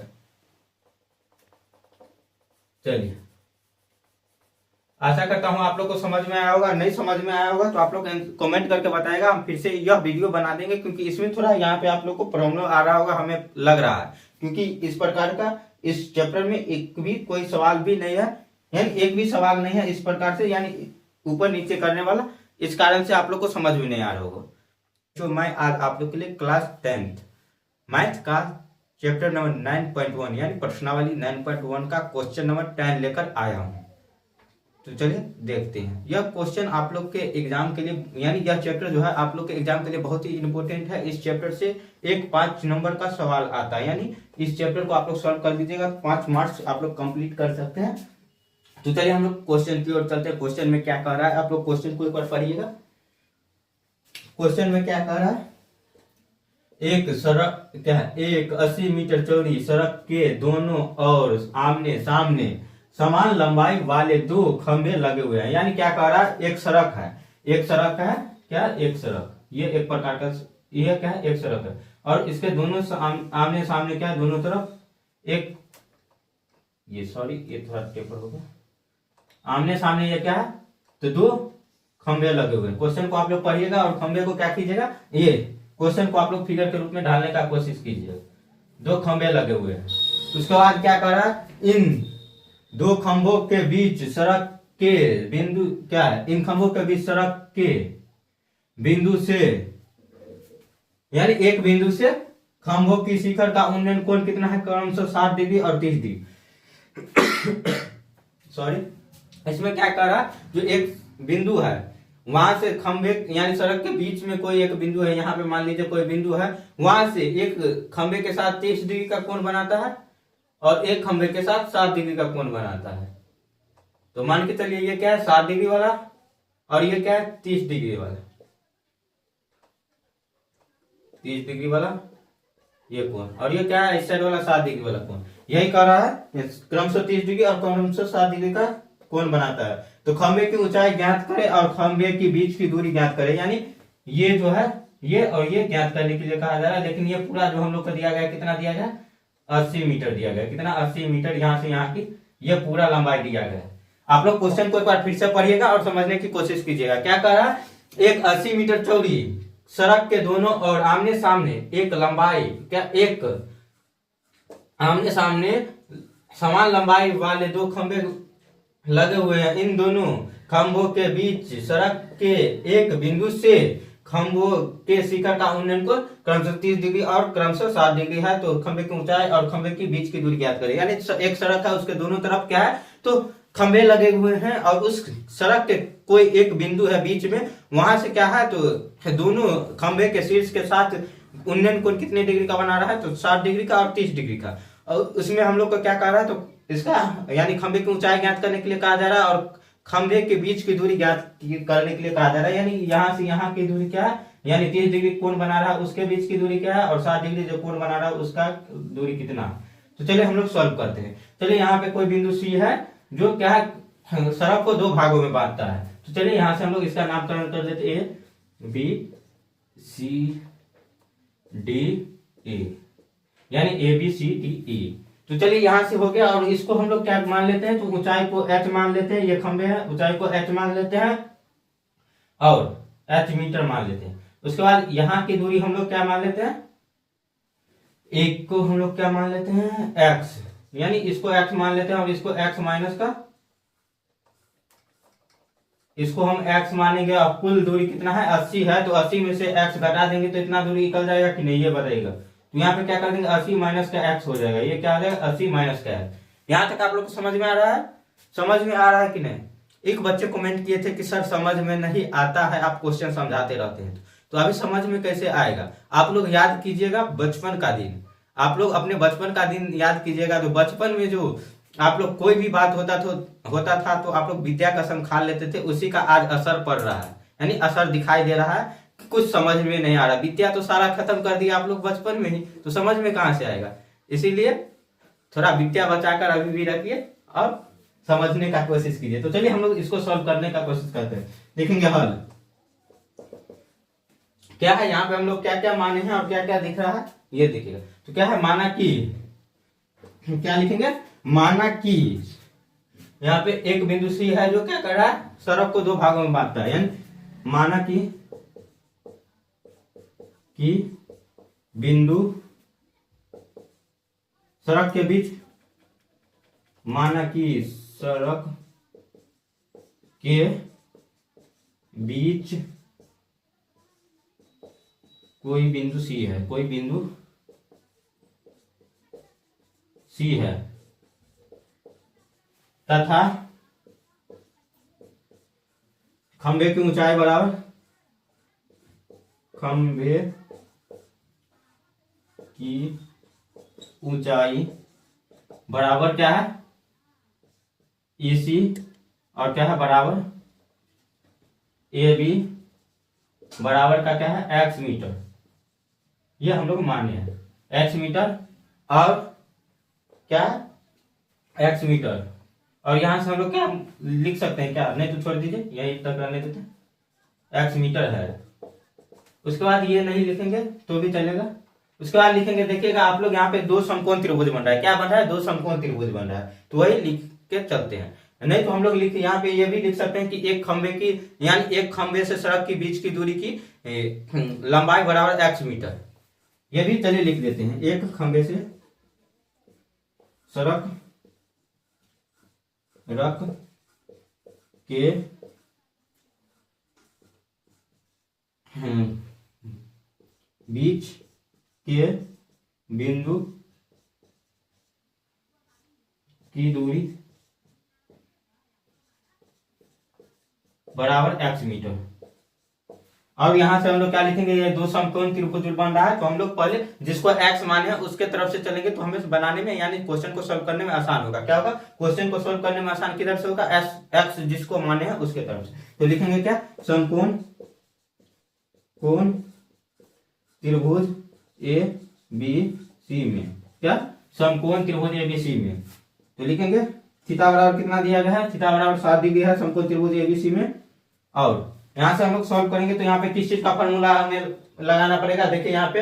चलिए, आशा करता हूं आप लोग को समझ में आया होगा। नहीं समझ में आया होगा तो आप लोग कमेंट करके बताएगा, हम फिर से यह वीडियो बना देंगे, क्योंकि इसमें थोड़ा यहाँ पे आप लोग को प्रॉब्लम आ रहा होगा, हमें लग रहा है, क्योंकि इस प्रकार का इस चैप्टर में एक भी कोई सवाल भी नहीं है, यानी एक भी सवाल नहीं है इस प्रकार से, यानी ऊपर नीचे करने वाला। इस कारण से आप लोग को समझ में नहीं आ रहा होगा। तो मैं आज आप लोग के लिए क्लास 10th मैथ का चैप्टर नंबर 9.1 यानी प्रश्नावली 9.1 का क्वेश्चन नंबर 10 लेकर आया हूं। तो चलिए देखते हैं। यह क्वेश्चन आप लोग के एग्जाम के लिए, यानी यह चैप्टर जो है आप लोग के एग्जाम के लिए बहुत ही इंपॉर्टेंट है। इस चैप्टर से एक 5 नंबर का सवाल आता है, यानी इस चैप्टर को आप लोग सॉल्व कर दीजिएगा, 5 मार्क्स आप लोग कंप्लीट कर सकते हैं। तो चलिए हम लोग क्वेश्चन की ओर चलते हैं। क्वेश्चन में क्या कह रहा है, आप लोग क्वेश्चन को एक बार पढ़िएगा। क्वेश्चन में क्या कह रहा है, एक सड़क क्या है, एक 80 मीटर चौड़ी सड़क के दोनों और आमने सामने समान लंबाई वाले 2 खंभे लगे हुए हैं। यानी क्या कह रहा है, एक सड़क है क्या, एक सड़क, ये एक प्रकार का यह क्या है, एक सड़क है, और इसके दोनों आमने सामने क्या है, दोनों तरफ एक, ये थोड़ा टेपर हो गया, आमने सामने ये क्या है, तो 2 खंभे लगे हुए हैं। क्वेश्चन को आप लोग पढ़िएगा और खंभे को क्या कीजिएगा, ये क्वेश्चन को आप लोग फिगर के रूप में ढालने का कोशिश कीजिए। 2 खंभे लगे हुए हैं। उसके बाद क्या कर रहा है, इन 2 खंभों के बीच सड़क के बिंदु क्या है, इन खंभों के बीच सड़क के बिंदु से, यानी एक बिंदु से खंभों की शिखर का उन्नयन कोण कितना है, क्रमशः 60 डिग्री और 30 डिग्री। इसमें क्या कर रहा है, जो एक बिंदु है वहां से खंभे यानी सड़क के बीच में कोई एक बिंदु है, यहाँ पे मान लीजिए कोई बिंदु है, वहां से एक खंभे के साथ 30 डिग्री का कोण बनाता है और एक खंभे के साथ 60 डिग्री का कोण बनाता है। तो मान के चलिए ये क्या है, 60 डिग्री वाला, और ये क्या है, 30 डिग्री वाला, 30 डिग्री वाला ये कोण, और ये क्या है, इस साइड वाला 60 डिग्री वाला कोण। यही कर रहा है, क्रमशः 30 डिग्री और क्रमशः 60 डिग्री का कोण बनाता है। तो खंभे की ऊंचाई ज्ञात करें और खंभे के बीच की दूरी ज्ञात करें, यानी ये जो है ये और ये ज्ञात करने के लिए कहा जा रहा है। लेकिन ये पूरा जो हम लोग को दिया गया, कितना दिया गया, 80 मीटर दिया गया, कितना, 80 मीटर, यहाँ से यहाँ की ये पूरा लंबाई दिया गया है। आप लोग क्वेश्चन को एक बार फिर से पढ़िएगा और समझने की कोशिश कीजिएगा। क्या कह रहा है, एक 80 मीटर चौड़ी सड़क के दोनों और आमने सामने एक लंबाई क्या, एक आमने सामने समान लंबाई वाले 2 खंभे लगे हुए हैं। इन दोनों खंभों के बीच सड़क के एक बिंदु से खंभों के शिखर का उन्नयन को क्रमशः 30 डिग्री और क्रमशः 60 डिग्री है। तो खंभे की ऊंचाई और खंभे के बीच की दूरी ज्ञात करें। यानी एक सड़क है, उसके दोनों तरफ क्या है, तो खंभे लगे हुए हैं और उस सड़क के कोई एक बिंदु है बीच में, वहां से क्या है, तो दोनों खंभे के शीर्ष के साथ उन्नयन कोण कितने डिग्री का बना रहा है, तो 60 डिग्री का और 30 डिग्री का। और उसमें हम लोग को क्या कह रहा है, तो इसका यानी खंभे की ऊंचाई ज्ञात करने के लिए कहा जा रहा है और खंभे के बीच की दूरी ज्ञात करने के लिए कहा जा रहा है। यानी यहाँ से यहाँ की दूरी क्या है, यानी 30 डिग्री कोण बना रहा है, उसके बीच की दूरी क्या है, और 60 डिग्री जो कोण बना रहा है उसका दूरी कितना। तो चलिए हम लोग सॉल्व करते हैं। चलिए यहाँ पे कोई बिंदु सी है जो क्या है, सड़क को 2 भागों में बांटता है। तो चलिए यहाँ से हम लोग इसका नामकरण कर देते, A B C D E, यानी ABCDE। तो चलिए यहां से हो गया और इसको हम लोग क्या मान लेते हैं, तो ऊंचाई को h मान लेते हैं, ये खंभे हैं, ऊंचाई को h मान लेते हैं और h मीटर मान लेते हैं। उसके बाद यहाँ की दूरी हम लोग क्या मान लेते हैं, एक को हम लोग क्या मान लेते हैं x, यानी इसको x मान लेते हैं और इसको x माइनस का, इसको हम x मानेंगे। अब कुल दूरी कितना है 80 है, तो 80 में से x घटा देंगे तो इतना दूरी निकल जाएगा कि नहीं, ये बताइएगा। तो यहाँ पे क्या कर देंगे 80 माइनस का x हो जाएगा, ये क्या आ जाएगा 80 माइनस का x। यहाँ तक आप लोग को समझ में आ रहा है? समझ में आ रहा है कि नहीं? एक बच्चे कमेंट किए थे कि सर समझ में नहीं आता है, आप क्वेश्चन समझाते रहते हैं। तो अभी समझ में कैसे आएगा? आप लोग याद कीजिएगा बचपन का दिन, आप लोग अपने बचपन का दिन याद कीजिएगा। तो बचपन में जो आप लोग कोई भी बात होता था तो आप लोग विद्या कसम खा लेते थे, उसी का आज असर पड़ रहा है, यानी असर दिखाई दे रहा है कि कुछ समझ में नहीं आ रहा। विद्या तो सारा खत्म कर दिया आप लोग बचपन में ही, तो समझ में कहां से आएगा? इसीलिए थोड़ा विद्या बचाकर अभी भी रखिए और समझने का कोशिश कीजिए। तो चलिए हम लोग इसको सॉल्व करने का कोशिश करते हैं, देखेंगे हल क्या है। यहाँ पे हम लोग क्या क्या माने हैं और क्या क्या दिख रहा है ये देखिएगा। तो क्या है, माना कि, क्या लिखेंगे, माना कि यहाँ पे एक बिंदु सी है जो क्या कर रहा है, सड़क को दो भागों में बांटता है। यानी माना कि बिंदु सड़क के बीच, माना कि सड़क के बीच कोई बिंदु सी है, कोई बिंदु सी है तथा खंभे की ऊंचाई बराबर, खंभे की ऊंचाई बराबर क्या है EC, और क्या है बराबर AB, बराबर का क्या है x मीटर। ये हम लोग माने हैं x मीटर, और क्या है x मीटर। और यहां से हम लोग क्या लिख सकते हैं, क्या नहीं तो छोड़ दीजिए, यही तक रहने देते हैं, x मीटर है। उसके बाद ये नहीं लिखेंगे तो भी चलेगा। उसके बाद लिखेंगे, देखिएगा आप लोग यहाँ पे दो समकोण त्रिभुज बन रहा है, क्या बन रहा है, दो समकोण त्रिभुज बन रहा है, तो वही लिख के चलते हैं। नहीं तो हम लोग लिख यहाँ पे ये भी लिख सकते हैं कि एक खंबे की, यानी एक खंबे से सड़क के बीच की दूरी की लंबाई बराबर x मीटर, ये भी चलिए लिख देते हैं। एक खंबे से सड़क रख के बीच के बिंदु की दूरी बराबर x मीटर। और यहां से हम लोग क्या लिखेंगे, ये दो समकोण त्रिभुज बन रहा है, तो हम लोग पहले जिसको x माने हैं उसके तरफ से चलेंगे, तो हमें बनाने में यानी क्वेश्चन को सॉल्व करने में आसान होगा। क्या होगा, क्वेश्चन को सॉल्व करने में आसान किधर से होगा, x जिसको माने हैं उसके तरफ से। तो लिखेंगे क्या, समकोण त्रिभुज ABC में, क्या समकोण त्रिभुज ABC में, तो लिखेंगे थीटा बराबर कितना दिया गया है, थीटा बराबर 7 डिग्री है समकोण त्रिभुज ABC में। और यहां से हम लोग सॉल्व करेंगे तो यहाँ पे किस चीज का फॉर्मूला हमें लगाना पड़ेगा, देखिए यहाँ पे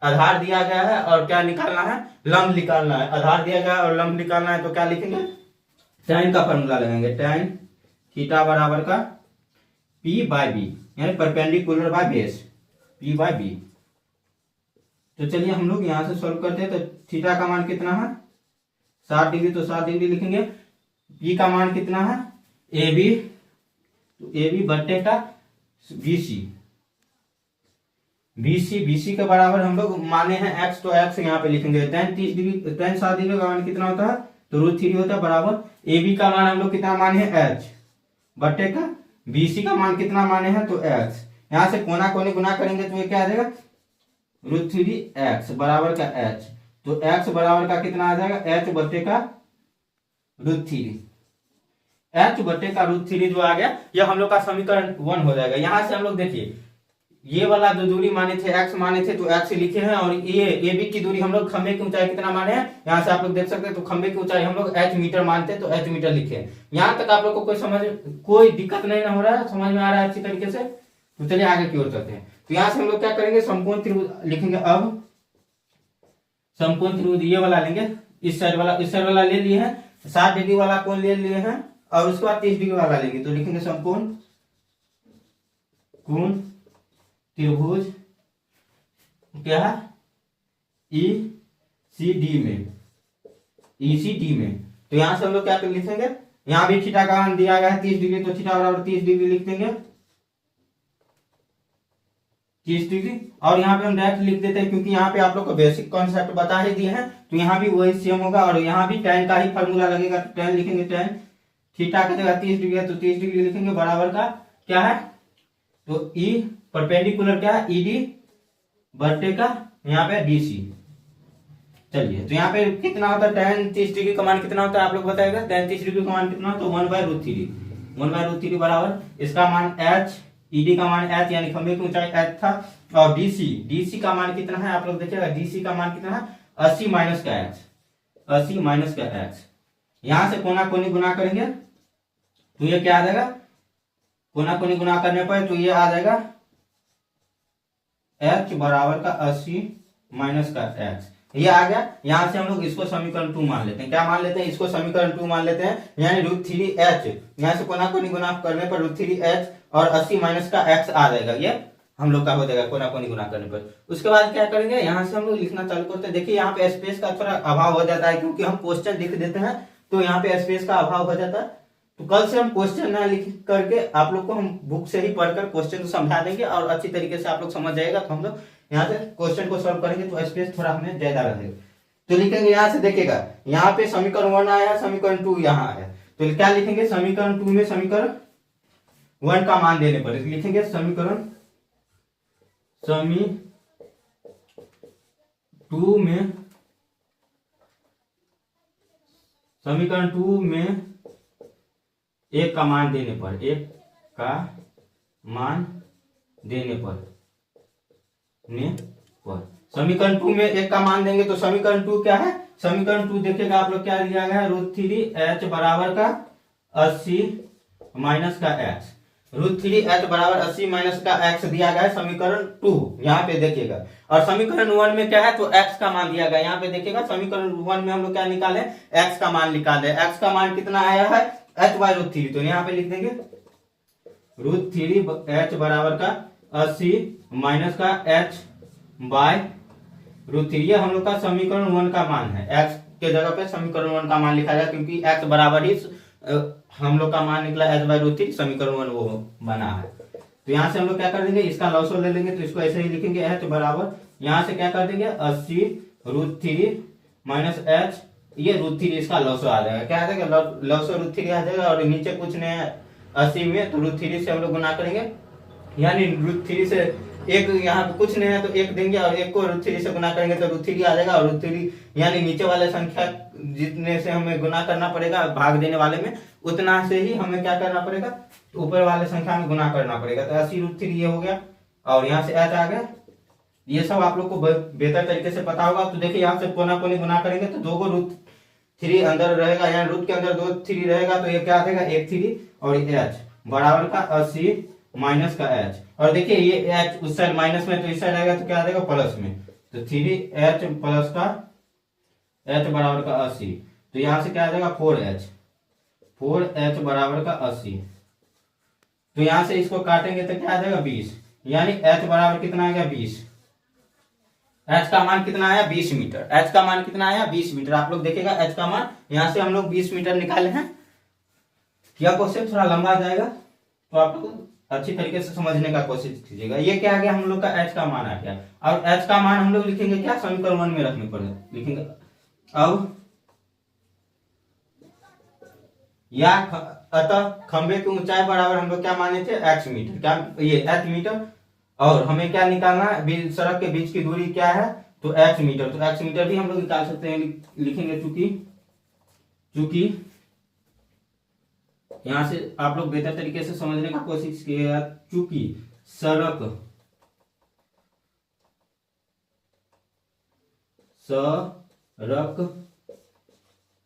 आधार दिया गया है और क्या निकालना है, लंब निकालना है। आधार दिया गया और लंब निकालना है, तो क्या लिखेंगे, tan का फॉर्मूला लगाएंगे, tan थीटा बराबर का P/B, यानी परपेंडिकुलर बाय बेस, P/B। तो चलिए हम लोग यहां से सॉल्व करते हैं। तो थीटा का मान कितना है 7 डिग्री, तो 7 डिग्री लिखेंगे। P का मान कितना है AB, तो AB बट्टे का BC के बराबर हम लोग माने हैं x, तो x यहाँ पे लिखेंगे। tan 30 डिग्री, tan 7 डिग्री का मान कितना होता है, तो √3 होता है, बराबर AB का मान हम लोग कितना माने हैं h, बट्टे का BC का मान कितना माने हैं, तो x। यहाँ से कोना कोने गुना करेंगे तो ये क्या आ जाएगा, √3x बराबर का h, तो x बराबर का कितना आ जाएगा, h बट्टे का √3, h बट्टे का √3 जो आ गया, यह हम लोग का समीकरण 1 हो जाएगा। यहां से हम लोग देखिए ये वाला जो दूरी माने थे x माने थे, तो x लिखे हैं, और ये AB की दूरी हम लोग खंबे की ऊंचाई कितना माने हैं, यहाँ से आप लोग देख सकते हैं, तो खंबे की ऊंचाई हम लोग h मीटर मानते हैं, तो h मीटर लिखे हैं। यहाँ तक आप लोग को कोई दिक्कत नहीं ना हो रहा है, समझ में आ रहा है अच्छी तरीके से। तो चलिए आगे की ओर चलते हैं। तो यहाँ से हम लोग क्या करेंगे, समकोण त्रिभुज लिखेंगे। अब समकोण त्रिभुज ये वाला लेंगे, इस साइड वाला ले लिए हैं, 7 डिग्री वाला कोण ले लिए हैं, और उसके बाद 30 डिग्री वाला लेंगे, तो लिखेंगे समकोण त्रिभुज क्या है ई सी डी में, ई सी डी में। तो यहां से हम लोग क्या लिखेंगे, यहां भी थीटा का मान दिया गया है 30 डिग्री, तो थीटा बराबर 30 डिग्री लिख देंगे, 30 डिग्री। और यहाँ पे हम डायरेक्ट लिख देते हैं क्योंकि यहाँ पे आप लोग को बेसिक कॉन्सेप्ट बता ही दिए हैं, तो यहाँ भी वही सेम होगा। और यहाँ भी tan का ही फॉर्मूला लगेगा, तो tan लिखेंगे, tan थीटा की जगह 30 डिग्री है तो 30 डिग्री लिखेंगे, बराबर का क्या है, तो ई परपेंडिकुलर क्या है, ईडी बट्टे का यहाँ पे डीसी। चलिए, तो यहाँ पे कितना होता है, tan 30 डिग्री का मान कितना होता है आप लोग बताएगा, tan 30 डिग्री का मान कितना, तो 1/√3, 1/√3 बराबर इसका मान h, ईडी का मान h यानी खंभे की ऊंचाई h था, और डीसी का मान कितना है आप लोग देखिएगा, डीसी का मान कितना है 80 माइनस का h, 80 माइनस का h। यहां से कोना कोनी गुना करेंगे तो ये क्या आ जाएगा, कोना कोनी गुना करने पर तो ये आ जाएगा h बराबर का 80 माइनस का h, ये आ गया। यहां से हम लोग इसको समीकरण 2 मान लेते हैं, क्या मान लेते हैं, इसको समीकरण 2 मान लेते हैं, यानी √3h, यहां से कोना कोनी गुना करने पर √3h और 80 माइनस का x आ जाएगा, ये हम लोग का हो जाएगा कोना कोनी गुना करने पर। उसके बाद क्या करेंगे, यहां से हम लोग लिखना चालू करते हैं। देखिए यहाँ पे स्पेस का थोड़ा अभाव हो जाता है क्योंकि हम क्वेश्चन लिख देते हैं, तो यहाँ पे स्पेस का अभाव हो जाता है। तो कल से हम क्वेश्चन ना लिख करके आप लोग को हम बुक से ही पढ़कर क्वेश्चन को समझा देंगे और अच्छी तरीके से आप लोग समझ जाएगा, तो हम लोग यहाँ से क्वेश्चन को सॉल्व करेंगे तो स्पेस थोड़ा हमें ज्यादा रहेगा। तो लिखेंगे यहाँ से, देखिएगा यहाँ पे समीकरण 1 आया है, समीकरण 2 यहाँ है, तो क्या लिखेंगे, समीकरण 2 में समीकरण 1 का मान देने पर लिखेंगे समीकरण 2 में, समीकरण 2 में 1 का मान देने पर, 1 का मान देने पर समीकरण 2 में 1 का मान देंगे तो समीकरण 2 क्या है, समीकरण 2 देखिएगा आप लोग क्या दिया गया है, √3h बराबर का 80 माइनस का x, √3h बराबर 80 माइनस का x दिया गया है समीकरण 2, यहाँ पे देखिएगा। और समीकरण 1 में क्या है, तो x का मान दिया गया, यहाँ पे देखिएगा समीकरण 1 में हम लोग क्या निकाले, x का मान निकाले, x का मान कितना आया है h/√3, तो यहाँ पे लिख देंगे √3h बराबर का 80 माइनस का h/√3, ये हम लोग का समीकरण 1 का मान है। x के जगह पे समीकरण 1 का मान लिखा जाए क्योंकि x बराबर ही हम लोग का मान निकला h/√3, समीकरण 1 वो बना है। तो यहाँ से हम लोग क्या कर देंगे, इसका लॉसो ले लेंगे, तो इसको ऐसे ही लिखेंगे h बराबर, यहाँ से क्या कर देंगे 80√3 माइनस h, ये √3 इसका लॉसो आ जाएगा, क्या आ जाएगा, लॉसो √3 आ जाएगा। और नीचे कुछ नहीं है 80 में, तो √3 से हम लोग गुना करेंगे, यानी √3 से एक, यहाँ पे कुछ नहीं है तो 1 देंगे और 1 को √3 से गुना करेंगे तो √3 आ जाएगा। और √3 यानी नीचे वाले संख्या जितने से हमें गुना करना पड़ेगा भाग देने वाले में, उतना से ही हमें क्या करना पड़ेगा, तो ऊपर वाले संख्या में गुना करना पड़ेगा। तो 80√3 ये हो गया, और यहाँ से h आ गया। ये सब आप लोग को बेहतर तरीके से पता होगा। तो देखिए यहाँ से कोना कोनी गुना करेंगे तो 2 को √3 अंदर रहेगा, यानी रूट के अंदर 2 3 रहेगा, तो ये क्या आ जाएगा 1 3 और h बराबर का 80 माइनस का h। और देखिए ये h उस साइड माइनस में, तो इस साइड आएगा तो क्या आ जाएगा प्लस में, तो 3h प्लस का h बराबर का 80, तो यहाँ से क्या आ जाएगा 4h बराबर का 80। तो यहाँ से इसको काटेंगे तो क्या आ जाएगा 20, यानी h बराबर कितना आ गया 20, h का मान कितना आया 20 मीटर, h का मान कितना आया 20 मीटर। आप लोग देखिएगा h का मान यहाँ से हम लोग 20 मीटर निकाले हैं। यह क्वेश्चन थोड़ा लंबा जाएगा तो आप लोग अच्छी तरीके से समझने का कोशिश कीजिएगा। ये क्या आ गया, हम लोग का h का मान आ गया, और h का मान हम लोग लिखेंगे क्या, समीकरण 1 में रखने पर लिखेंगे। अब या अतः खंबे की ऊंचाई बराबर हम लोग क्या माने थे x मीटर, क्या ये h मीटर, और हमें क्या निकालना है, सड़क के बीच की दूरी क्या है, तो x मीटर, तो x मीटर भी हम लोग निकाल सकते हैं, लिखेंगे चूंकि यहां से आप लोग बेहतर तरीके से समझने की कोशिश कीजिएगा, चूंकि सड़क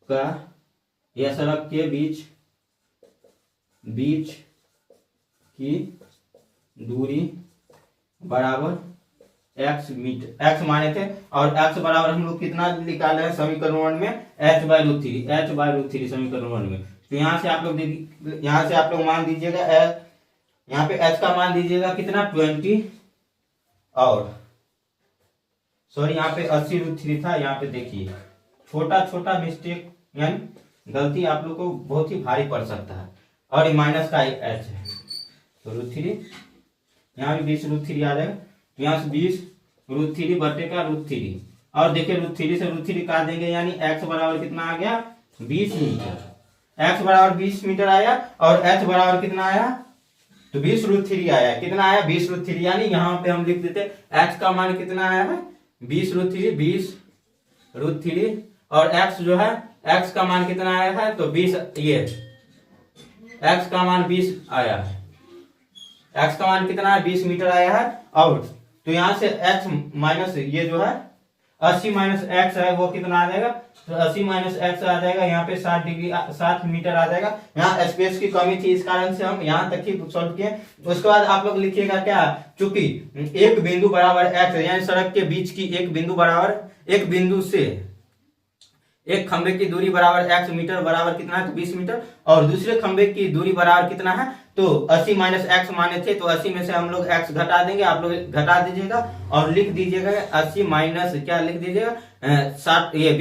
का या सड़क के बीच की दूरी बराबर x मीटर, x माने थे, और x बराबर हम लोग कितना निकाले हैं समीकरण 1 में h/√3 समीकरण 1 में। तो यहाँ से आप लोग मान दीजिएगा, यहाँ पे h का मान दीजिएगा कितना 20, और सॉरी यहाँ पे 80√3 था, यहाँ पे देखिए छोटा छोटा मिस्टेक यानी गलती आप लोग को बहुत ही भारी पड़ सकता है। और ये माइनस का एच है तो √3, यहाँ भी 20√3 आ जाएगा, तो यहाँ से 20√3 बटे का √3। और देखिए √3 से √3 काट देंगे यानी x बराबर कितना आ गया 20 मीटर। x बराबर 20 मीटर आया और h बराबर कितना आया तो 20√3 आया। कितना आया 20√3, यानी यहाँ पे हम लिख देते h का मान कितना आया है 20√3 और x जो है x का मान कितना आया है तो 20, ये x का मान 20 आया है, x का मान कितना है 20 मीटर आया है। और तो यहाँ से x माइनस ये जो है 80 माइनस x है वो कितना आ जाएगा तो 80 माइनस x आ जाएगा, यहाँ पे 60 मीटर आ जाएगा। यहाँ स्पेस की कमी थी इस कारण से हम यहाँ तक ही सॉल्व किए। उसके बाद आप लोग लिखिएगा क्या, चूंकि एक बिंदु बराबर x यानी सड़क के बीच की एक बिंदु बराबर, एक बिंदु से एक खंबे की दूरी बराबर x मीटर बराबर कितना है तो 20 मीटर, और दूसरे खंबे की दूरी बराबर कितना है तो 80 माइनस x माने थे, तो 80 में से हम लोग x घटा देंगे, आप लोग घटा दीजिएगा और लिख दीजिएगा 80 माइनस क्या लिख दीजिएगा 60, ये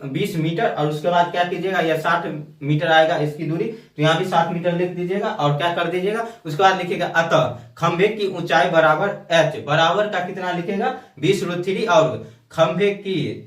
20 मीटर, और उसके बाद क्या कीजिएगा यह 60 मीटर आएगा इसकी दूरी, तो यहाँ भी 60 मीटर लिख दीजिएगा और क्या कर दीजिएगा उसके बाद लिखिएगा अतः खंबे की ऊंचाई बराबर h बराबर का कितना लिखेगा 20√3 और खंबे की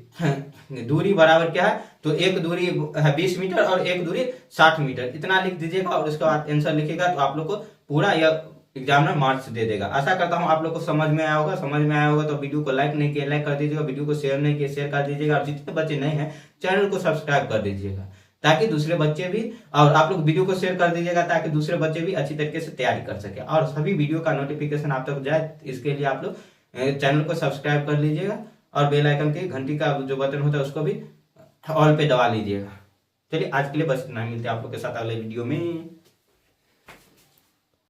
दूरी बराबर क्या है तो एक दूरी है 20 मीटर और एक दूरी 60 मीटर, इतना लिख दीजिएगा और उसके बाद आंसर लिखिएगा तो आप लोग को पूरा यह एग्जामिनर मार्क्स दे देगा। आशा करता हूं आप लोग को समझ में आया होगा। समझ में आया होगा तो वीडियो को लाइक नहीं किया लाइक कर दीजिएगा, वीडियो को शेयर नहीं किया शेयर कर दीजिएगा, और जितने बच्चे नए हैं चैनल को सब्सक्राइब कर दीजिएगा ताकि दूसरे बच्चे भी, और आप लोग वीडियो को शेयर कर दीजिएगा ताकि दूसरे बच्चे भी अच्छी तरीके से तैयारी कर सके और सभी वीडियो का नोटिफिकेशन आप तक जाए। इसके लिए आप लोग चैनल को सब्सक्राइब कर लीजिएगा और बेल आइकन के घंटी का जो बटन होता है उसको भी ऑल पे दबा लीजिएगा। चलिए आज के लिए बस इतना, मिलते हैं आप लोग के साथ अगले वीडियो में।